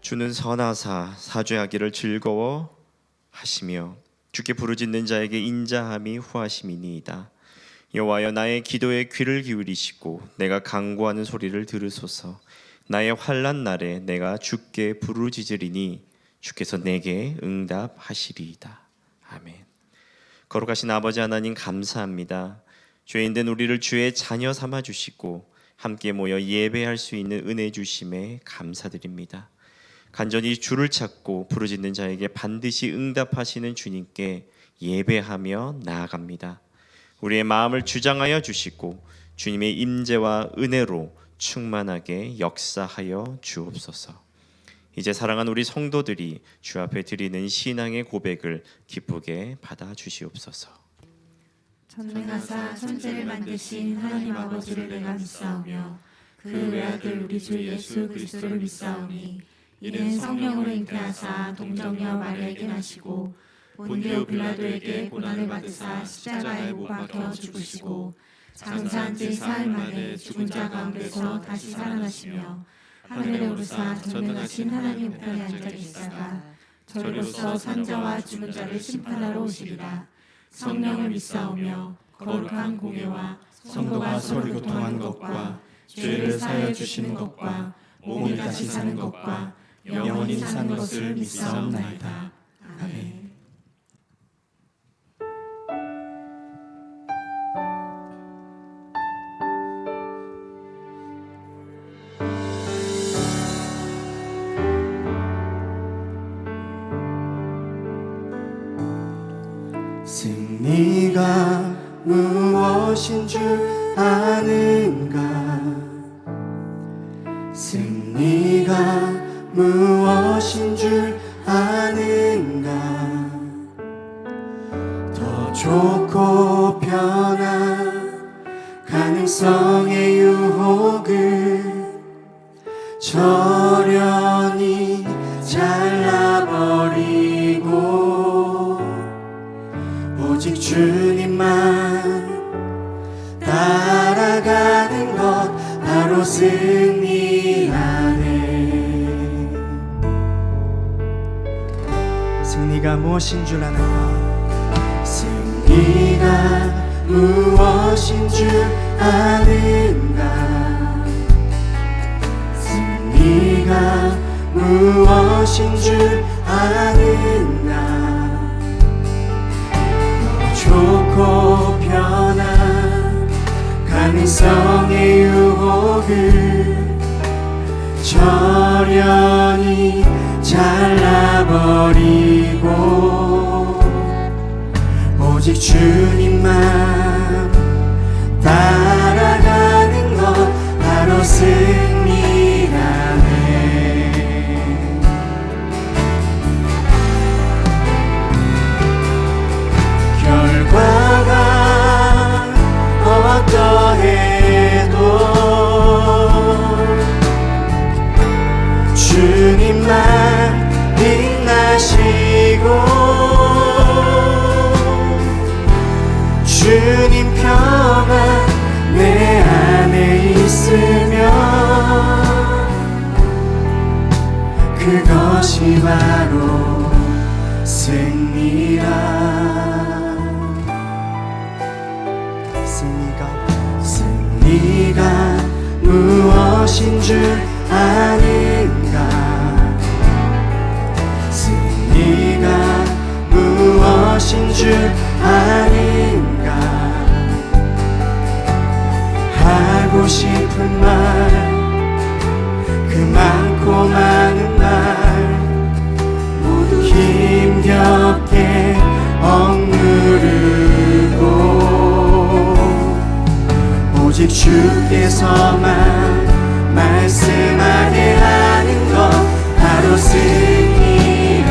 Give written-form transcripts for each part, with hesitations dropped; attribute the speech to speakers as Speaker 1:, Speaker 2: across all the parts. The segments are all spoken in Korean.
Speaker 1: 주는 선하사 사죄하기를 즐거워하시며 주께 부르짖는 자에게 인자함이 후하심이니이다. 여호와여, 나의 기도에 귀를 기울이시고 내가 간구하는 소리를 들으소서. 나의 환난 날에 내가 주께 부르짖으리니 주께서 내게 응답하시리이다. 아멘. 거룩하신 아버지 하나님, 감사합니다. 죄인된 우리를 주의 자녀 삼아 주시고 함께 모여 예배할 수 있는 은혜 주심에 감사드립니다. 간절히 주를 찾고 부르짖는 자에게 반드시 응답하시는 주님께 예배하며 나아갑니다. 우리의 마음을 주장하여 주시고 주님의 임재와 은혜로 충만하게 역사하여 주옵소서. 이제 사랑하는 우리 성도들이 주 앞에 드리는 신앙의 고백을 기쁘게 받아 주시옵소서.
Speaker 2: 전능하사 천지를 만드신 하나님 아버지를 내가 믿사오며 그 외아들 우리 주 예수 그리스도를 믿사오니 이는 성령으로 잉태하사 동정녀 마리아에게 나시고 본디오 빌라도에게 고난을 받으사 십자가에 못 박혀 죽으시고 장사한 지 사흘 만에 죽은 자 가운데서 다시 살아나시며 하늘에 오르사 전능하신 하나님 우편에 앉아 계시다가 저리로서 산자와 죽은 자를 심판하러 오시리라. 성령을 믿사오며 거룩한 공예와
Speaker 3: 성도가 서로 교통한 것과 죄를 사하여 주시는 것과 몸이 다시 사는 것과 영원히 사는 것을 믿사옵나이다. 아멘. 승리가 무엇인 줄 아는가? 승리가 무엇인 줄 아는가? 더 좋고 편한 가능성의 유혹을 저련히 잘라버리고 오직 주님만 따라가는 것 바로 승리라네. 승리가 무엇인 줄 아는가? 승리가 무엇인 줄 아는가? 승리가 무엇인 줄 아는가? 좋고 편한 가능성의 유혹을 저련히 잘라버리고 오직 주님만 따라가는 것 바로 승리라네. 결과가 어떠해도 주님만 빛나시고 주님 평안 내 안에 있으면 그것이 바로 승리라. 승리가 무엇인 줄 아는가? 승리가 무엇인 줄 아는가? 하고 싶은 말 그 많고 많은 말 모두 힘겹게 억누르고 오직 주께서만 말씀하게 하는 것 바로 승리라네.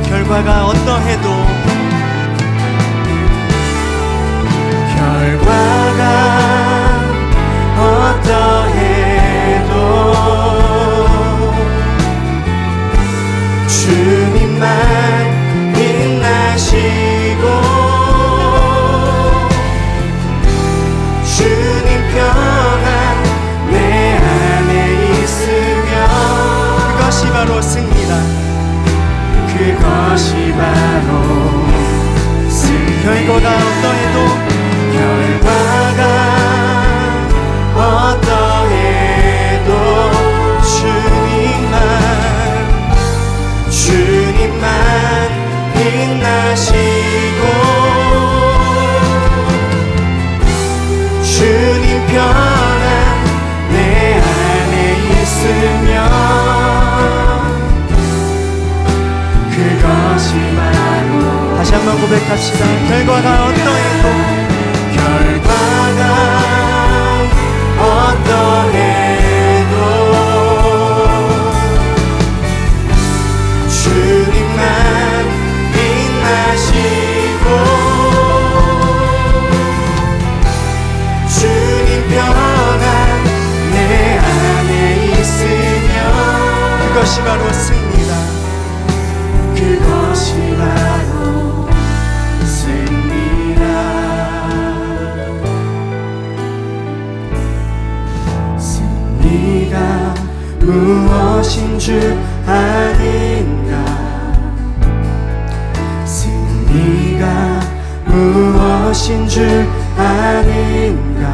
Speaker 3: 결과가 어떠해도 주님만 빛나시고 주 고백합시다. 결과가 어떠해도
Speaker 4: 주님만 빛나시고 주님 평안 내 안에 있으며
Speaker 3: 그것이 바로 승리다.
Speaker 4: 그것이 바로 승리다. 승리가 무엇인 줄 아는가? 승리가 무엇인 줄 아는가?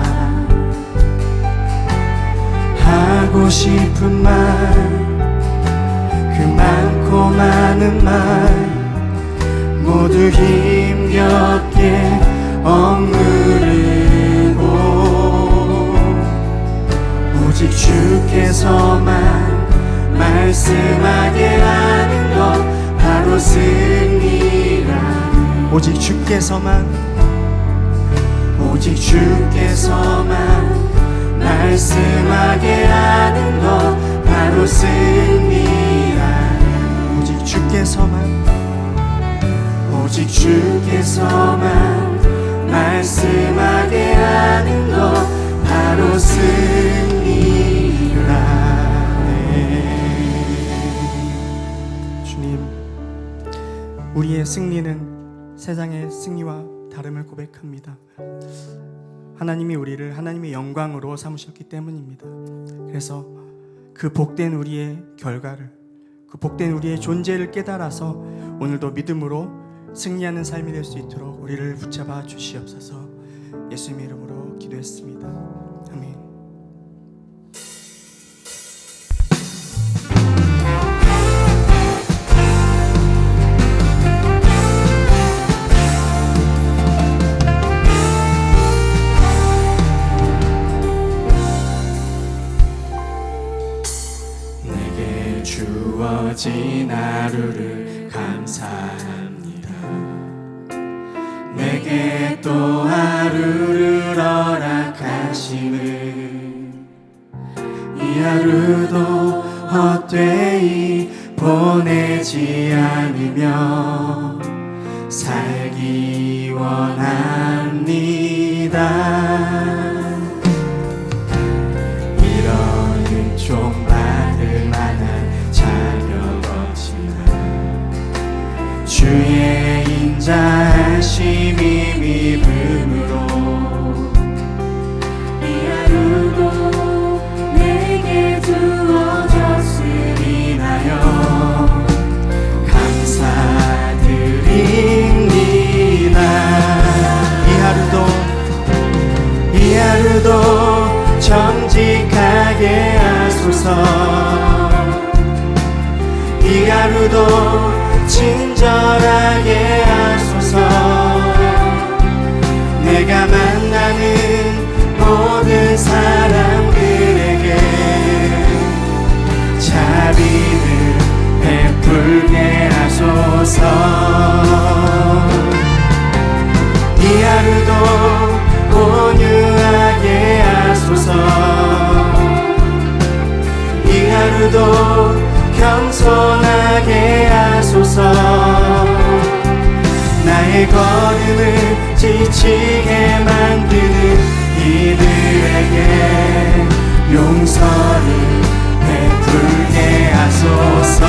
Speaker 4: 하고 싶은 말, 그 많고 많은 말 모두 힘겹게 억누르고 오직 주께서만 말씀하게 하는 것 바로 승리라.
Speaker 3: 오직 주께서만
Speaker 4: 말씀하게 하는 것 바로 승리라. 오직 주께서만 말씀하게 하는 것 바로 승리라.
Speaker 3: 주님, 우리의 승리는 세상의 승리와 다름을 고백합니다. 하나님이 우리를 하나님의 영광으로 삼으셨기 때문입니다. 그래서 그 복된 우리의 결과를, 그 복된 우리의 존재를 깨달아서 오늘도 믿음으로 승리하는 삶이 될 수 있도록 우리를 붙잡아 주시옵소서. 예수님의 이름으로 기도했습니다. 아멘.
Speaker 4: 내게 주어진 하루를 감사합니다. 내게 또 하루를 허락하심을, 이 하루도 헛되이 보내지 않으며 살기 원합니다. 이런 은총 받을 만한 자격 없지만 주의 인자하심이 믿음으로 이 하루도 내게 주어졌으리나요. 감사드립니다. 이 하루도 정직하게 하소서. 이 하루도 친절하게 하소서. 내가 만나는 모든 사람들에게 자비를 베풀게 하소서. 이 하루도 온유하게 하소서. 이 하루도 겸손하게 하소서. 나의 걸음을 지치게 만드는 이들에게 용서를 베풀게 하소서.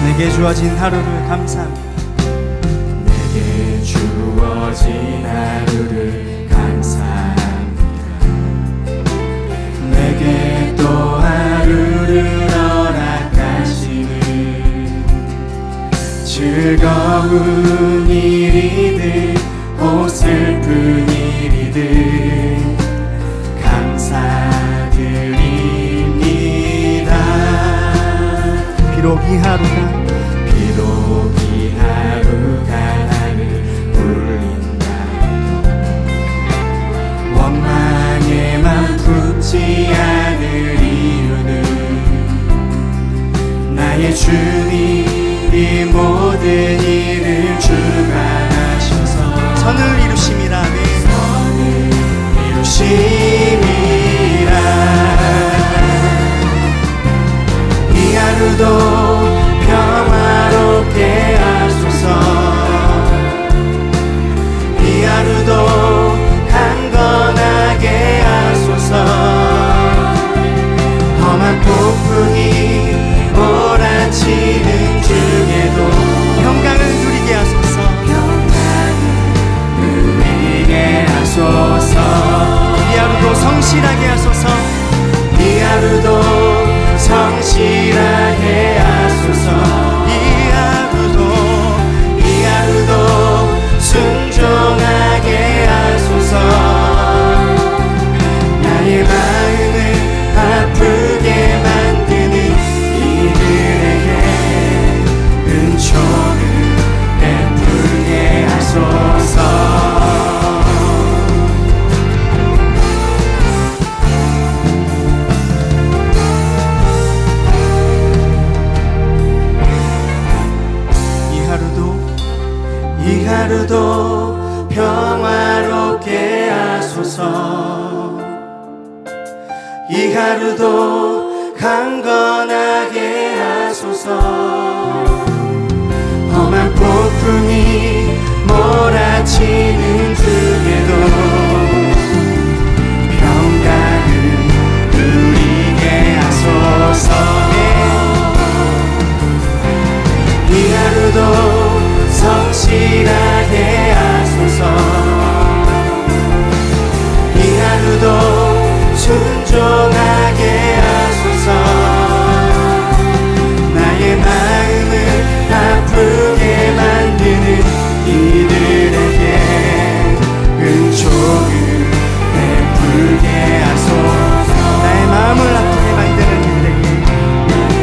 Speaker 3: 내게 주어진 하루를 감사합니다.
Speaker 4: 내게 주어진 하루를 감사합니다. 내게 또 하루를 허락하심을, 즐거운 일이든 혹 슬픈 일이든 감사드립니다.
Speaker 3: 비록 이 하루가
Speaker 4: 나를 울린다. 원망의 맘 변하지 않을 이유는 나의 주님 이 모든 일을 주관하셔서
Speaker 3: 선을 이루심이라.
Speaker 4: 선을 이루심이라. 이 하루도 평화롭게 하소서. 이 하루도 강건하게 하소서. 험한 폭풍이 몰아치는 중에도
Speaker 3: 평강을 누리게 하소서.
Speaker 4: 누리게 하소서.
Speaker 3: 이 하루도 성실하게 하소서.
Speaker 4: 이 하루도 성실하게 하소서. 이 하루도 순종하게 하소서. 나의 마음을 아프게 만드는 이들에게 은총을 베풀게 하소서. 이 하루도 평화롭게 하소서. 이 하루도 강건하게 하소서. 험한 폭풍이 몰아치는 중에도 평강을 누리게 하소서. 이 하루도 성실하게 하소서. 이 하루도 순종하게 하소서. 나의 마음을 아프게 만드는 이들에게 은총을 베풀게 하소서.
Speaker 3: 나의 마음을 아프게 만드는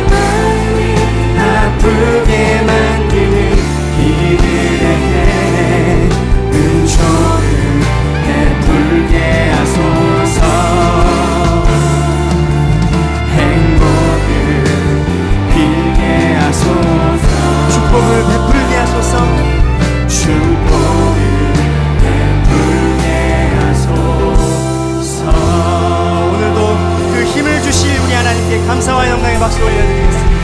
Speaker 3: 이들에게
Speaker 4: 아프게 만드는 이들에게 은총을 베풀게 하소서. 행복을 빌게 하소서.
Speaker 3: 축복을 베풀게 하소서.
Speaker 4: 축복을 베풀게 하소서.
Speaker 3: 오늘도 그 힘을 주실 우리 하나님께 감사와 영광의 박수 올려드리겠습니다.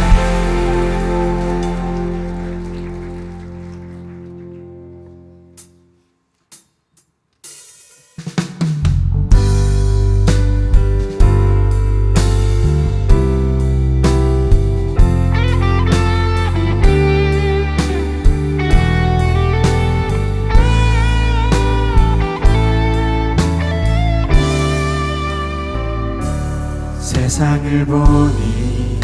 Speaker 4: 세상을 보니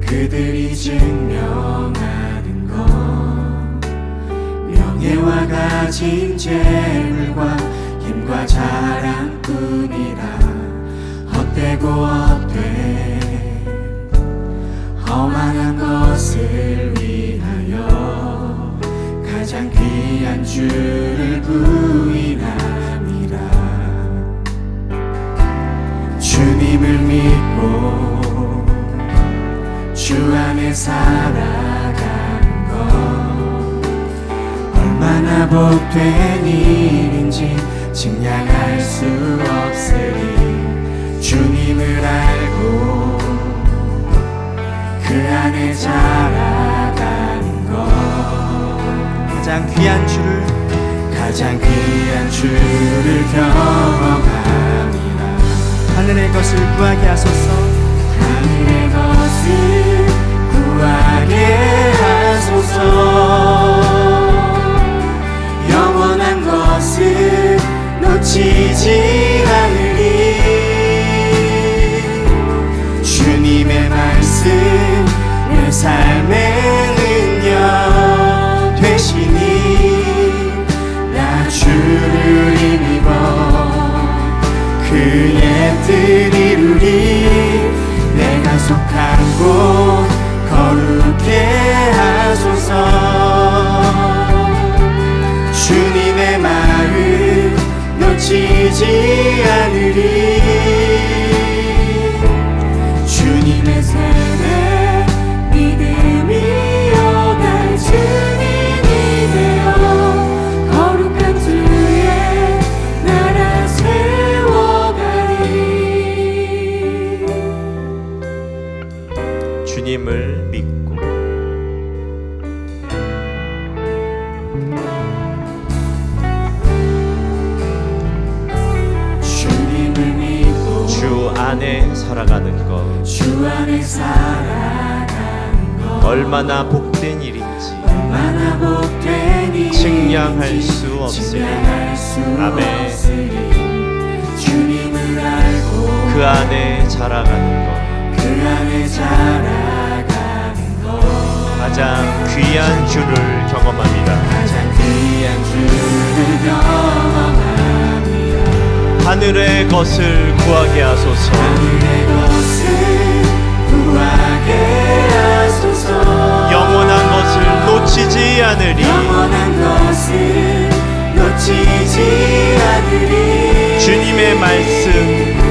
Speaker 4: 그들이 증명하는 것 명예와 가진 재물과 힘과 자랑뿐이라 헛되고 헛돼 험한 것을 위하여 가장 귀한 주를 부인함이라. 주님을 믿고 주 안에 살아가는 것 얼마나 복된 일인지 증량할 수 없으리. 주님을 알고 그 안에 자라가는 것
Speaker 3: 가장 귀한 주를
Speaker 4: 경험함이라.
Speaker 3: 하늘의 것을 구하게 하소서.
Speaker 4: 하늘의 것을 구하게 하소서. 영원한 것을 놓치지 않으리. 주님의 말씀 내 삶의 능력 되시니 나 주를 힘입어 그의 뜻 이루리. 내가 속한 곳
Speaker 1: 안에 살아가는 것
Speaker 4: 주 안에 살아가는 것
Speaker 1: 얼마나 복된 일인지
Speaker 4: 얼마나 복된 일
Speaker 1: 측량할 수 없으니 아멘.
Speaker 4: 주님을 알고
Speaker 1: 그 안에 자라가는 것
Speaker 4: 그 안에 자라가는 것
Speaker 1: 가장 귀한 주를 경험합니다.
Speaker 4: 가장 귀한 주를 경험합니다.
Speaker 1: 하늘의 것을 구하게 하소서.
Speaker 4: 하늘의 것을 구하게 하소서.
Speaker 1: 영원한 것을 놓치지 않으리.
Speaker 4: 영원한 것을 놓치지 않으리.
Speaker 1: 주님의 말씀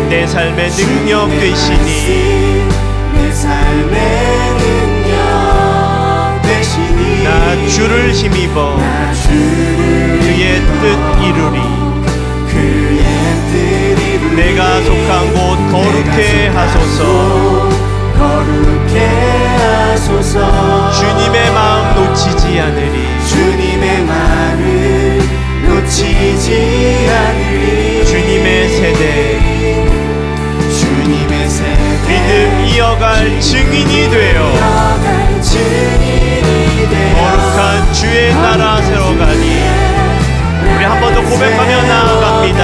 Speaker 1: 내 삶의 능력 되시니
Speaker 4: 내 삶의 능력 되시니
Speaker 1: 나 주를 힘입어
Speaker 4: 나 주를
Speaker 1: 그의 뜻 이루리.
Speaker 4: 그의 뜻 이루리.
Speaker 1: 내가 속한 곳 거룩해 하소서.
Speaker 4: 거룩해 하소서.
Speaker 1: 주님의 마음 놓치지 않으리.
Speaker 4: 주님의 말을 놓치지 않으리.
Speaker 1: 주님의 세대
Speaker 4: 주님의 세대
Speaker 1: 믿음 이어갈 증인이 되어
Speaker 4: 이어갈 증인이 되어
Speaker 1: 거룩한 주의 나라 세워가니 우리 한 번 더 고백하며 나아갑니다.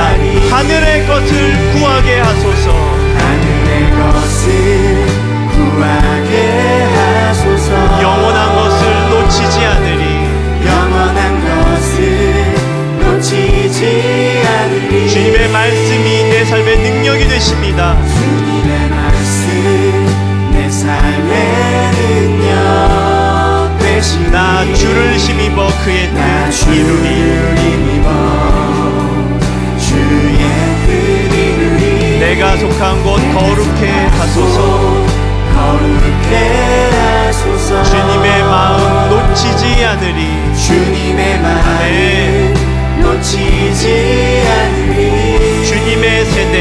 Speaker 1: 하늘의 것을 구하게 하소서.
Speaker 4: 하늘의 것을 구하게 하소서.
Speaker 1: 영원한 것을 놓치지 않으리.
Speaker 4: 영원한 것을 놓치지 않으리.
Speaker 1: 주님의 말씀이 내 삶의 능력이 되십니다.
Speaker 4: 주님의 말씀 내 삶의 능력 되시니
Speaker 1: 나 주를 힘입어 그의
Speaker 4: 나
Speaker 1: 뜻 이루리.
Speaker 4: 주를 힘입어 주의 뜻 이루리.
Speaker 1: 내가 속한 곳 거룩해 하소서.
Speaker 4: 거룩해 하소서.
Speaker 1: 주님의 마음 놓치지 않으리.
Speaker 4: 주님의 마음 놓치지 않으리.
Speaker 1: 주님의 세대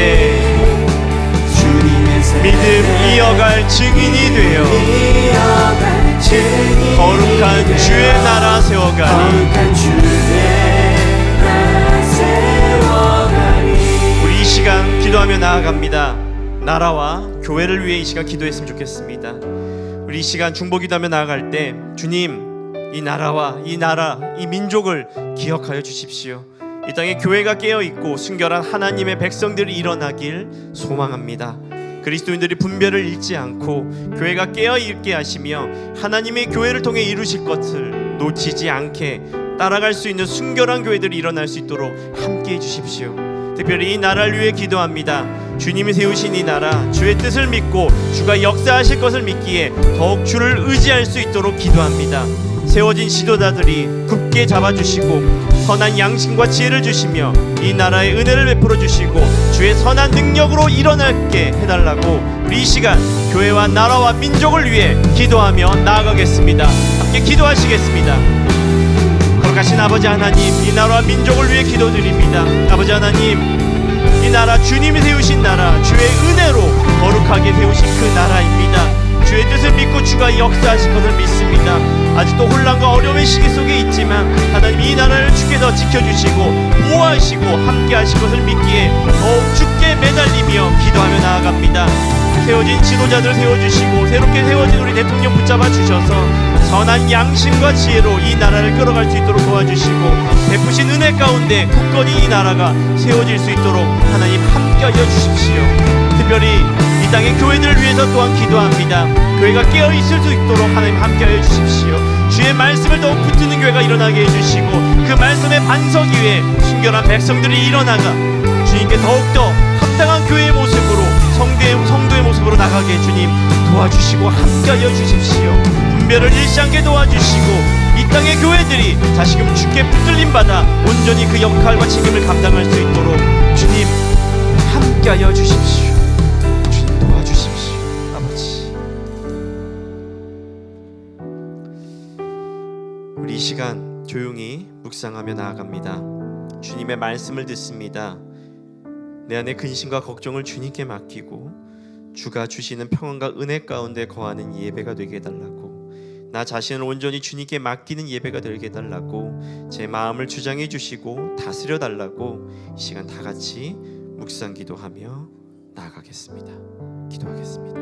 Speaker 4: 주님의 세대
Speaker 1: 믿음 이어갈 증인이 되어
Speaker 4: 이어갈 증인이
Speaker 1: 거룩한
Speaker 4: 되어
Speaker 1: 주의 나라 세워가니
Speaker 4: 거룩한 주의 나라 세워가니.
Speaker 1: 우리 이 시간 기도하며 나아갑니다. 나라와 교회를 위해 이 시간 기도했으면 좋겠습니다. 우리 이 시간 중보 기도하며 나아갈 때 주님 이 나라와 이 나라 이 민족을 기억하여 주십시오. 이 땅에 교회가 깨어있고 순결한 하나님의 백성들이 일어나길 소망합니다. 그리스도인들이 분별을 잃지 않고 교회가 깨어있게 하시며 하나님의 교회를 통해 이루실 것을 놓치지 않게 따라갈 수 있는 순결한 교회들이 일어날 수 있도록 함께해 주십시오. 특별히 이 나라를 위해 기도합니다. 주님이 세우신 이 나라 주의 뜻을 믿고 주가 역사하실 것을 믿기에 더욱 주를 의지할 수 있도록 기도합니다. 세워진 지도자들이 굳게 잡아주시고 선한 양심과 지혜를 주시며 이 나라의 은혜를 베풀어 주시고 주의 선한 능력으로 일어나게 해달라고 우리 이 시간 교회와 나라와 민족을 위해 기도하며 나아가겠습니다. 함께 기도하시겠습니다. 거룩하신 아버지 하나님, 이 나라와 민족을 위해 기도드립니다. 아버지 하나님, 이 나라 주님이 세우신 나라 주의 은혜로 거룩하게 세우신 그 나라입니다. 주의 뜻을 믿고 주가 역사하실 것을 믿습니다. 아직도 혼란과 어려움의 시기 속에 있지만 하나님 이 나라를 주께서 지켜주시고 보호하시고 함께 하실 것을 믿기에 더욱 주께 매달리며 기도하며 나아갑니다. 세워진 지도자들 세워주시고 새롭게 세워진 우리 대통령 붙잡아 주셔서 선한 양심과 지혜로 이 나라를 끌어갈 수 있도록 도와주시고 베푸신 은혜 가운데 굳건히 이 나라가 세워질 수 있도록 하나님 함께하여 주십시오. 특별히 이 땅의 교회들을 위해서 또한 기도합니다. 교회가 깨어있을 수 있도록 하나님 함께하여 주십시오. 주의 말씀을 더욱 붙드는 교회가 일어나게 해주시고 그 말씀의 반석 위에 순결한 백성들이 일어나가 주님께 더욱더 합당한 교회의 모습으로 성도의 모습으로 나가게 주님 도와주시고 함께하여 주십시오. 분별을 잃지 않게 도와주시고 이 땅의 교회들이 다시금 주께 붙들림 받아 온전히 그 역할과 책임을 감당할 수 있도록 주님 함께하여 주십시오. 주님 도와주십시오. 아버지, 우리 이 시간 조용히 묵상하며 나아갑니다. 주님의 말씀을 듣습니다. 내 안에 근심과 걱정을 주님께 맡기고 주가 주시는 평안과 은혜 가운데 거하는 예배가 되게 해달라고, 나 자신을 온전히 주님께 맡기는 예배가 되게 해달라고, 제 마음을 주장해 주시고 다스려 달라고 이 시간 다 같이 묵상 기도하며 나아가겠습니다. 기도하겠습니다.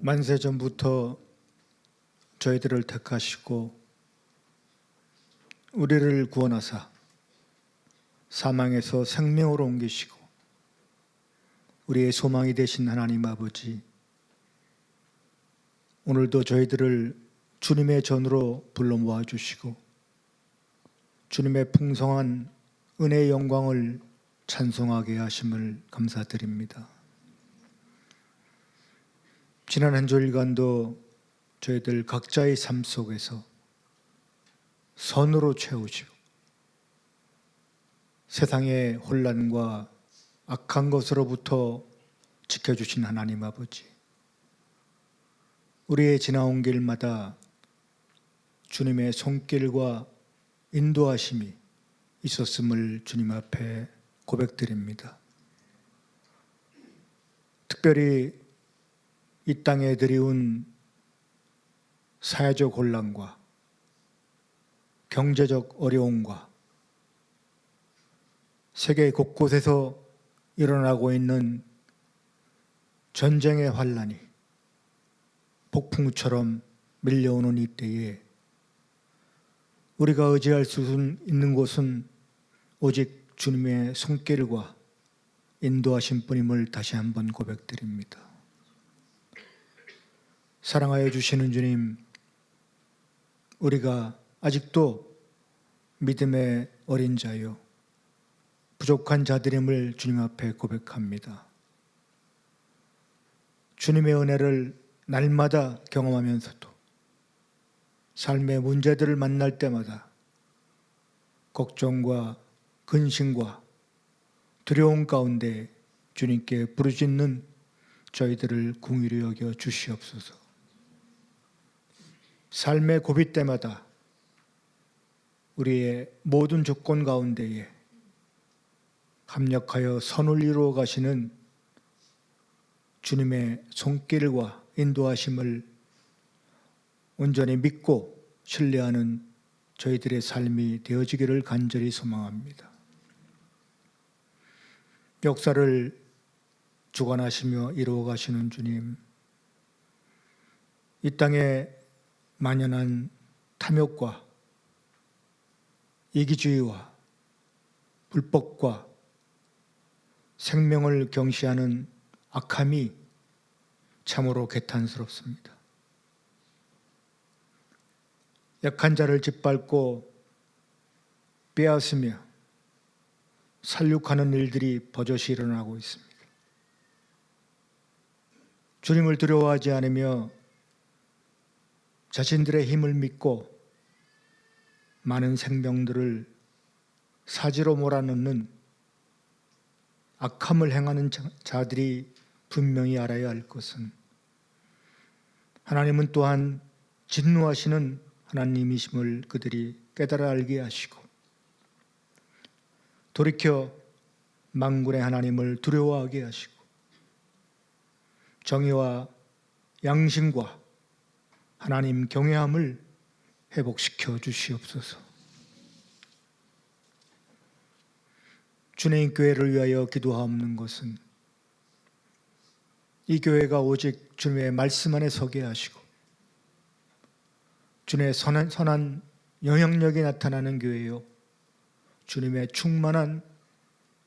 Speaker 5: 만세 전부터 저희들을 택하시고 우리를 구원하사 사망에서 생명으로 옮기시고 우리의 소망이 되신 하나님 아버지, 오늘도 저희들을 주님의 전으로 불러 모아주시고 주님의 풍성한 은혜의 영광을 찬송하게 하심을 감사드립니다. 지난 한 주일간도 저희들 각자의 삶 속에서 선으로 채우시고 세상의 혼란과 악한 것으로부터 지켜주신 하나님 아버지, 우리의 지나온 길마다 주님의 손길과 인도하심이 있었음을 주님 앞에 고백드립니다. 특별히 이 땅에 드리운 사회적 혼란과 경제적 어려움과 세계 곳곳에서 일어나고 있는 전쟁의 환란이 폭풍처럼 밀려오는 이때에 우리가 의지할 수 있는 곳은 오직 주님의 손길과 인도하신 뿐임을 다시 한번 고백드립니다. 사랑하여 주시는 주님, 우리가 아직도 믿음의 어린 자요 부족한 자들임을 주님 앞에 고백합니다. 주님의 은혜를 날마다 경험하면서도 삶의 문제들을 만날 때마다 걱정과 근심과 두려움 가운데 주님께 부르짖는 저희들을 긍휼히 여겨 주시옵소서. 삶의 고비 때마다 우리의 모든 조건 가운데에 합력하여 선을 이루어 가시는 주님의 손길과 인도하심을 온전히 믿고 신뢰하는 저희들의 삶이 되어지기를 간절히 소망합니다. 역사를 주관하시며 이루어 가시는 주님, 이 땅에 만연한 탐욕과 이기주의와 불법과 생명을 경시하는 악함이 참으로 개탄스럽습니다. 약한 자를 짓밟고 빼앗으며 살육하는 일들이 버젓이 일어나고 있습니다. 주님을 두려워하지 않으며 자신들의 힘을 믿고 많은 생명들을 사지로 몰아넣는 악함을 행하는 자들이 분명히 알아야 할 것은, 하나님은 또한 진노하시는 하나님이심을 그들이 깨달아 알게 하시고 돌이켜 만군의 하나님을 두려워하게 하시고 정의와 양심과 하나님 경외함을 회복시켜 주시옵소서. 주님 교회를 위하여 기도하옵는 것은 이 교회가 오직 주님의 말씀 안에 서게 하시고 주님의 선한 영향력이 나타나는 교회요, 주님의 충만한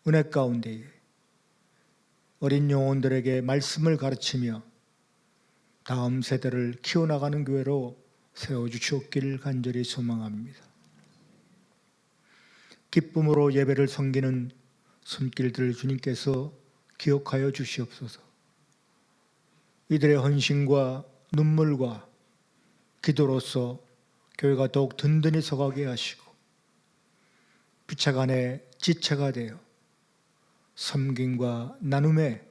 Speaker 5: 은혜 가운데에 어린 영혼들에게 말씀을 가르치며 다음 세대를 키워나가는 교회로 세워주시옵기를 간절히 소망합니다. 기쁨으로 예배를 섬기는 손길들을 주님께서 기억하여 주시옵소서. 이들의 헌신과 눈물과 기도로서 교회가 더욱 든든히 서가게 하시고 부채간의 지체가 되어 섬김과 나눔에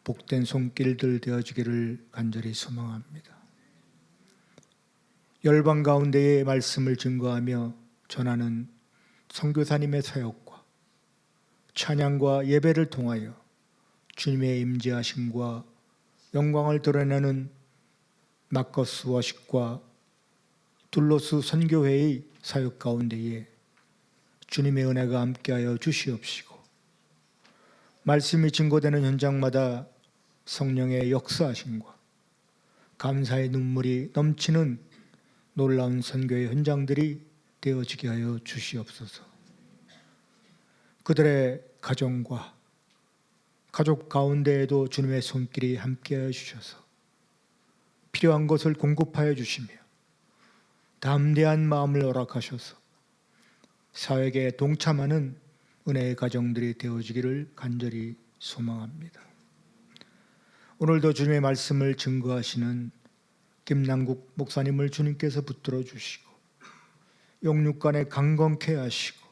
Speaker 5: 복된 손길들 되어지기를 간절히 소망합니다. 열방 가운데의 말씀을 증거하며 전하는 선교사님의 사역과 찬양과 예배를 통하여 주님의 임재하심과 영광을 드러내는 마커스 워십과 둘로스 선교회의 사역 가운데에 주님의 은혜가 함께하여 주시옵시고 말씀이 증거되는 현장마다 성령의 역사하심과 감사의 눈물이 넘치는 놀라운 선교의 현장들이 되어지게 하여 주시옵소서. 그들의 가정과 가족 가운데에도 주님의 손길이 함께하여 주셔서 필요한 것을 공급하여 주시며 담대한 마음을 허락하셔서 사역에 동참하는 은혜의 가정들이 되어지기를 간절히 소망합니다. 오늘도 주님의 말씀을 증거하시는 김남국 목사님을 주님께서 붙들어 주시고 영육간에 강건케 하시고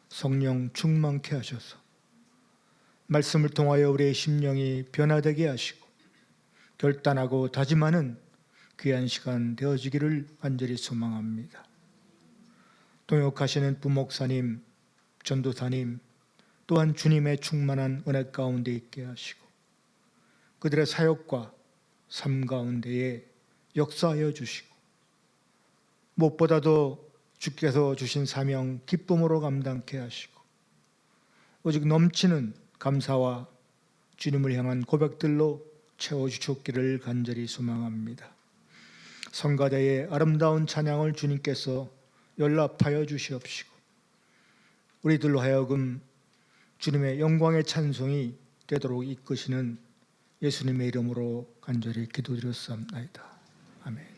Speaker 5: 성령 충만케 하셔서 말씀을 통하여 우리의 심령이 변화되게 하시고 결단하고 다짐하는 귀한 시간 되어지기를 간절히 소망합니다. 동역하시는 부목사님, 전도사님 또한 주님의 충만한 은혜 가운데 있게 하시고 그들의 사역과 삶 가운데에 역사하여 주시고 무엇보다도 주께서 주신 사명 기쁨으로 감당케 하시고 오직 넘치는 감사와 주님을 향한 고백들로 채워주셨기를 간절히 소망합니다. 성가대의 아름다운 찬양을 주님께서 연락하여 주시옵시고 우리들로 하여금 주님의 영광의 찬송이 되도록 이끄시는 예수님의 이름으로 간절히 기도드렸사옵나이다. 아멘.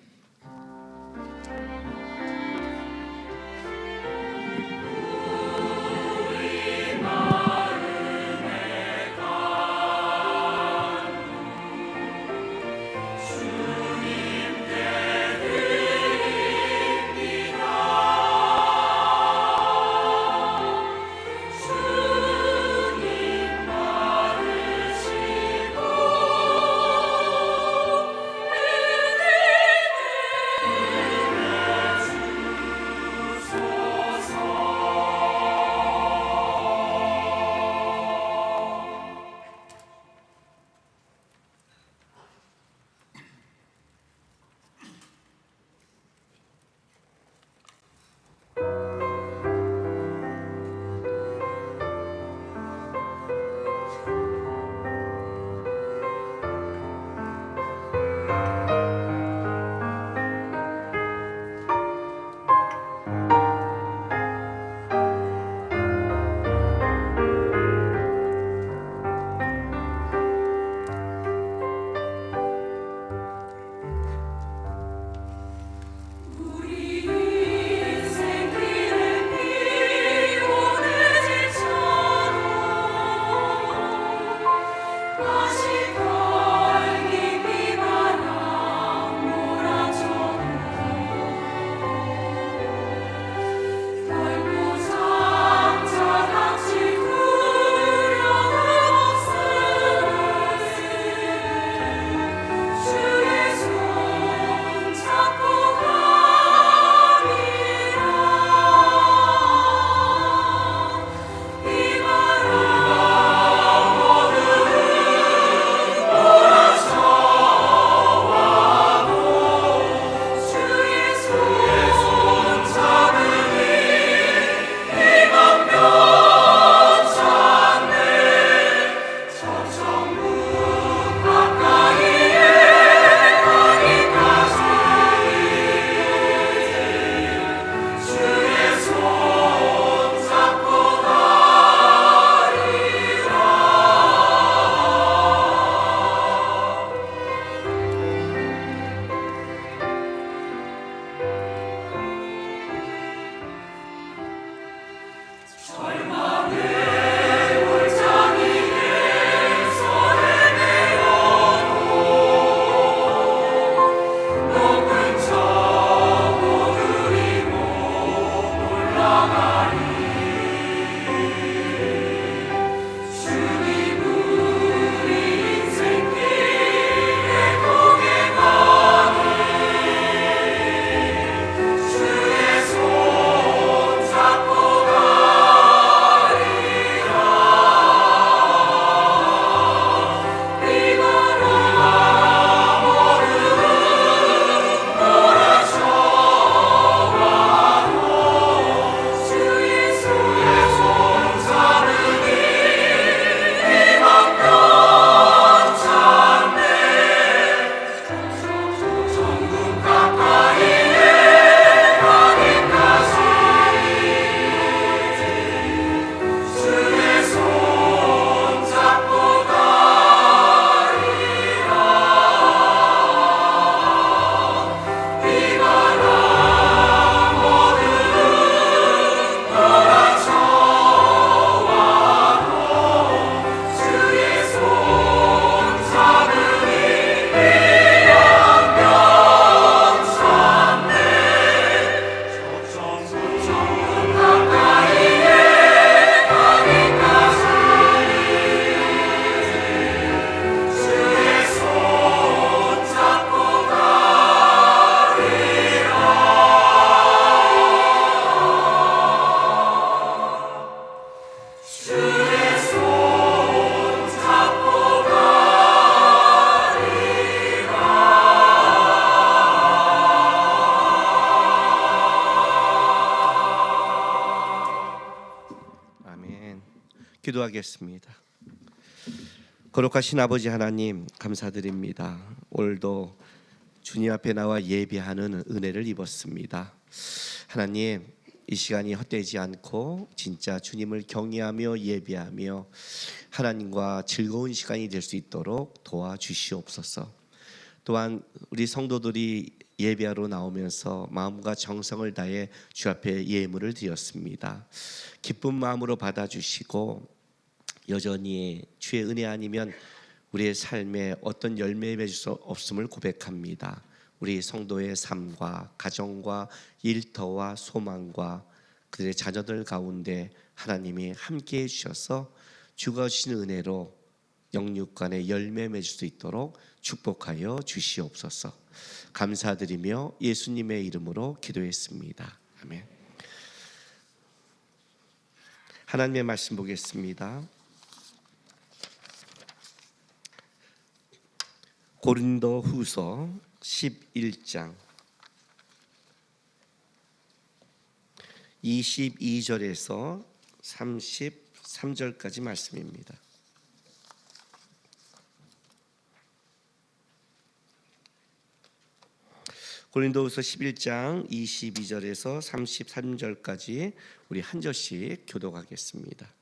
Speaker 6: 기도하겠습니다. 거룩하신 아버지 하나님, 감사드립니다. 오늘도 주님 앞에 나와 예배하는 은혜를 입었습니다. 하나님, 이 시간이 헛되지 않고 진짜 주님을 경외하며 예배하며 하나님과 즐거운 시간이 될 수 있도록 도와주시옵소서. 또한 우리 성도들이 예배하러 나오면서 마음과 정성을 다해 주 앞에 예물을 드렸습니다. 기쁜 마음으로 받아주시고 여전히 주의 은혜 아니면 우리의 삶에 어떤 열매 맺을 수 없음을 고백합니다. 우리 성도의 삶과 가정과 일터와 소망과 그들의 자녀들 가운데 하나님이 함께해 주셔서 주가 주신 은혜로 영육간에 열매 맺을 수 있도록 축복하여 주시옵소서. 감사드리며 예수님의 이름으로 기도했습니다. 아멘. 하나님의 말씀 보겠습니다. 고린도후서 11장 22절에서 33절까지 말씀입니다. 고린도후서 11장 22절에서 33절까지 우리 한 절씩 교독하겠습니다.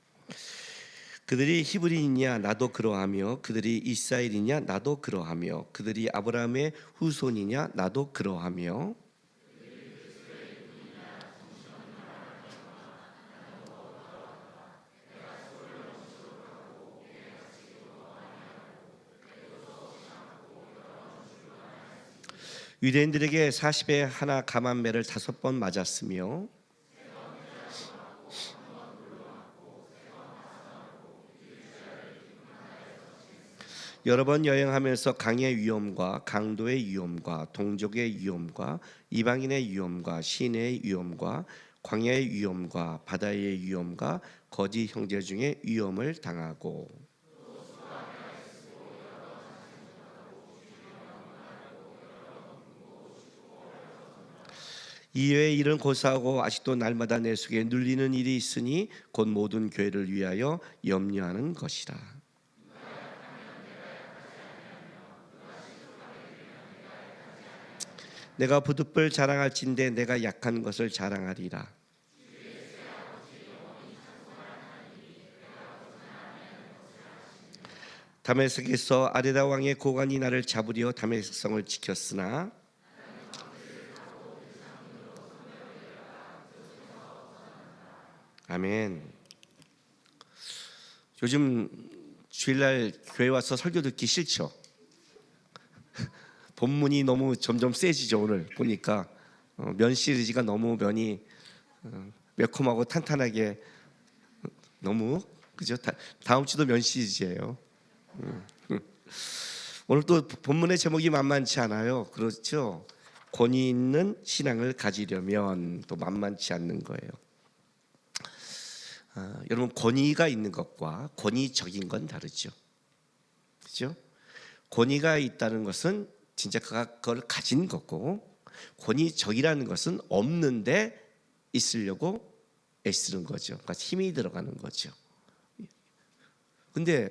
Speaker 6: 그들이 히브리인이냐 나도 그러하며 그들이 이스라엘이냐 나도 그러하며 그들이 아브라함의 후손이냐 나도 그러하며 유대인들에게 40에 하나 감한 매를 5번 맞았으며 여러 번 여행하면서 강의 위험과 강도의 위험과 동족의 위험과 이방인의 위험과 시내의 위험과 광야의 위험과 바다의 위험과 거짓 형제 중에 위험을 당하고 이외의 일은 고사하고 아직도 날마다 내 속에 눌리는 일이 있으니 곧 모든 교회를 위하여 염려하는 것이라. 내가 부득불 자랑할진대 내가 약한 것을 자랑하리라. 다메섹에서 아레다 왕의 고관이 나를 잡으려 다메섹 성을 지켰으나 아멘. 요즘 주일날 교회 와서 설교 듣기 싫죠? 본문이 너무 점점 세지죠. 오늘 보니까 면 시리즈가 너무 면이 매콤하고 탄탄하게 너무 그죠? 다음 주도 면 시리즈예요. 오늘 또 본문의 제목이 만만치 않아요. 그렇죠? 권위 있는 신앙을 가지려면 또 만만치 않는 거예요. 여러분 권위가 있는 것과 권위적인 건 다르죠. 그렇죠? 권위가 있다는 것은 진짜 그걸 가진 거고 권위적이라는 것은 없는데 있으려고 애쓰는 거죠. 그러니까 힘이 들어가는 거죠. 근데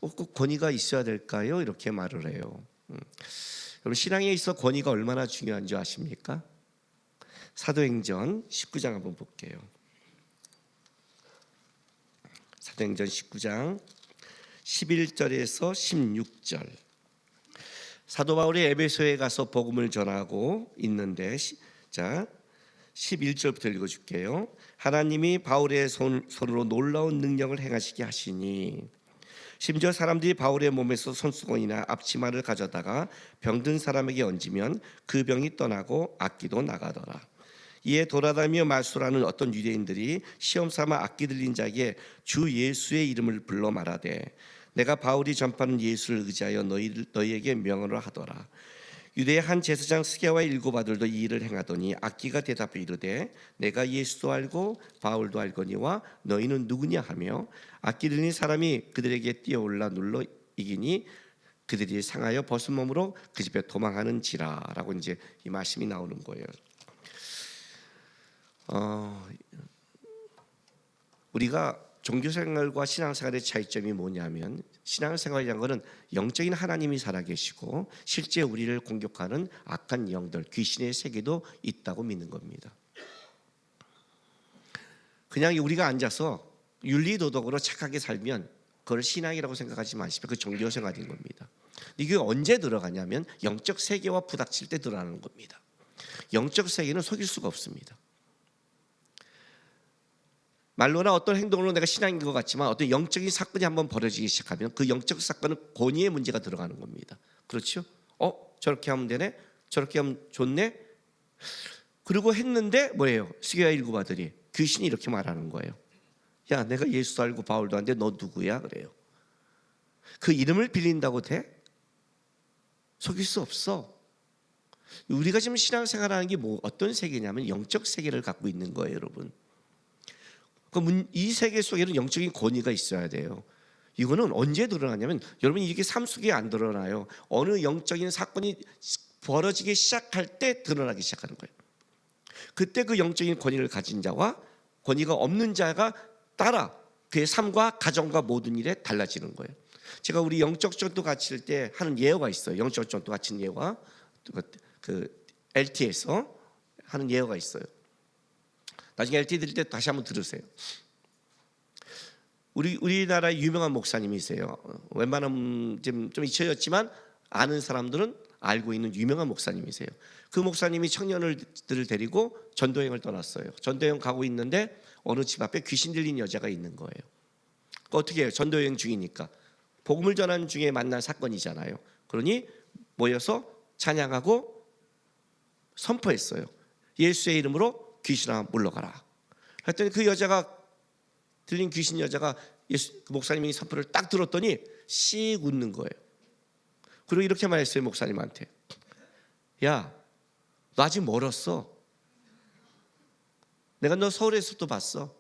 Speaker 6: 꼭 권위가 있어야 될까요? 이렇게 말을 해요. 여러분 신앙에 있어 권위가 얼마나 중요한 줄 아십니까? 사도행전 19장 한번 볼게요. 사도행전 19장 11절에서 16절. 사도 바울이 에베소에 가서 복음을 전하고 있는데 자 11절부터 읽어줄게요. 하나님이 바울의 손으로 놀라운 능력을 행하시게 하시니 심지어 사람들이 바울의 몸에서 손수건이나 앞치마를 가져다가 병든 사람에게 얹으면 그 병이 떠나고 악기도 나가더라. 이에 돌아다니며 말술하는 어떤 유대인들이 시험 삼아 악기 들린 자에게 주 예수의 이름을 불러 말하되 내가 바울이 전파하는 예수를 의지하여 너희에게 명언을 하더라. 유대의 한 제사장 스게와 7 아들도 이 일을 행하더니 악기가 대답해 이르되 내가 예수도 알고 바울도 알거니와 너희는 누구냐 하며 악기 들린 사람이 그들에게 뛰어올라 눌러 이기니 그들이 상하여 벗은 몸으로 그 집에 도망하는지라라고 이제 이 말씀이 나오는 거예요. 우리가 종교생활과 신앙생활의 차이점이 뭐냐면 신앙생활이라는 것은 영적인 하나님이 살아계시고 실제 우리를 공격하는 악한 영들, 귀신의 세계도 있다고 믿는 겁니다. 그냥 우리가 앉아서 윤리도덕으로 착하게 살면 그걸 신앙이라고 생각하지 마시고 그 종교생활인 겁니다. 이게 언제 들어가냐면 영적 세계와 부닥칠 때 들어가는 겁니다. 영적 세계는 속일 수가 없습니다. 말로나 어떤 행동으로 내가 신앙인 것 같지만 어떤 영적인 사건이 한번 벌어지기 시작하면 그 영적 사건은 권위의 문제가 들어가는 겁니다. 그렇죠? 저렇게 하면 되네? 저렇게 하면 좋네? 그리고 했는데 뭐예요? 스가랴 1구 아들이 귀신이 이렇게 말하는 거예요. 야, 내가 예수도 알고 바울도 아는데 너 누구야? 그래요. 그 이름을 빌린다고 돼? 속일 수 없어. 우리가 지금 신앙생활하는 게 어떤 세계냐면 영적 세계를 갖고 있는 거예요, 여러분. 이 세계 속에는 영적인 권위가 있어야 돼요. 이거는 언제 드러나냐면 여러분 이게 삶 속에 안 드러나요. 어느 영적인 사건이 벌어지기 시작할 때 드러나기 시작하는 거예요. 그때 그 영적인 권위를 가진 자와 권위가 없는 자가 따라 그의 삶과 가정과 모든 일에 달라지는 거예요. 제가 우리 영적 전도 가르칠 때 하는 예화가 있어요. 영적 전도 가르치는 예화, 그 LT에서 하는 예화가 있어요. 나중에 LT 드릴 때 다시 한번 들으세요. 우리나라의 유명한 목사님이세요. 웬만하면 좀 잊혀졌지만 아는 사람들은 알고 있는 유명한 목사님이세요. 그 목사님이 청년들을 데리고 전도여행을 떠났어요. 전도여행 가고 있는데 어느 집 앞에 귀신 들린 여자가 있는 거예요. 어떻게 해요? 전도여행 중이니까 복음을 전하는 중에 만난 사건이잖아요. 그러니 모여서 찬양하고 선포했어요. 예수의 이름으로 귀신아 물러가라. 했더니 그 여자가 들린 귀신 여자가 그 목사님이 선포를 딱 들었더니 씩 웃는 거예요. 그리고 이렇게 말했어요. 목사님한테, 야, 너 아직 멀었어. 내가 너 서울에서도 봤어.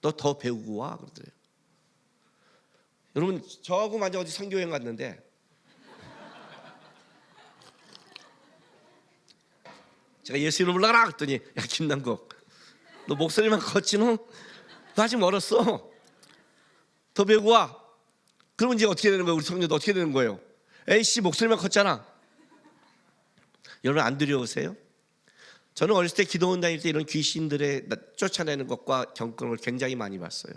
Speaker 6: 너 더 배우고 와. 그러더래요. 여러분 저하고 먼저 어디 선교여행 갔는데 제가 예수 이름 올라가라 그랬더니, 야 김남국, 너 목소리만 컸지 너 아직 멀었어. 더 배우고 와. 그러면 이제 어떻게 되는 거예요? 우리 성도도 어떻게 되는 거예요? 에이씨 목소리만 컸잖아. 여러분 안 두려우세요? 저는 어렸을 때 기도원 다닐 때 이런 귀신들의 쫓아내는 것과 경험을 굉장히 많이 봤어요.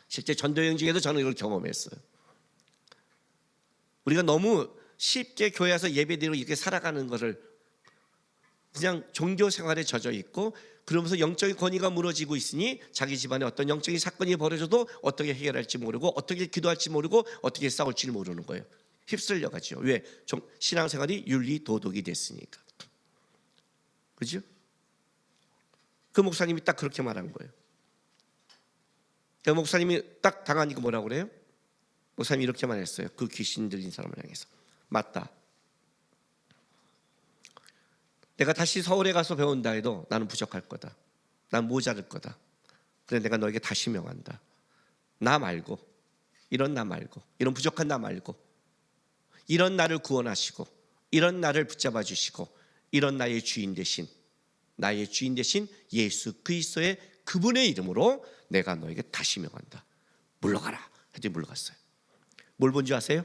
Speaker 6: 실제 전도여행 중에도 저는 이걸 경험했어요. 우리가 너무 쉽게 교회 와서 예배대로 이렇게 살아가는 것을 그냥 종교 생활에 젖어 있고 그러면서 영적인 권위가 무너지고 있으니 자기 집안에 어떤 영적인 사건이 벌어져도 어떻게 해결할지 모르고 어떻게 기도할지 모르고 어떻게 싸울지 모르는 거예요. 휩쓸려 가죠. 왜? 신앙생활이 윤리 도덕이 됐으니까. 그죠? 그 목사님이 딱 그렇게 말한 거예요. 그 목사님이 딱 당하니까 뭐라고 그래요? 목사님이 이렇게 말했어요. 그 귀신 들린 사람을 향해서, 맞다. 내가 다시 서울에 가서 배운다 해도 나는 부족할 거다. 난 모자랄 거다. 그래 내가 너에게 다시 명한다. 나 말고, 이런 나 말고, 이런 부족한 나 말고, 이런 나를 구원하시고 이런 나를 붙잡아 주시고 이런 나의 주인 대신 예수 그리스도의 그분의 이름으로 내가 너에게 다시 명한다. 물러가라. 했더니 물러갔어요. 뭘 본지 아세요?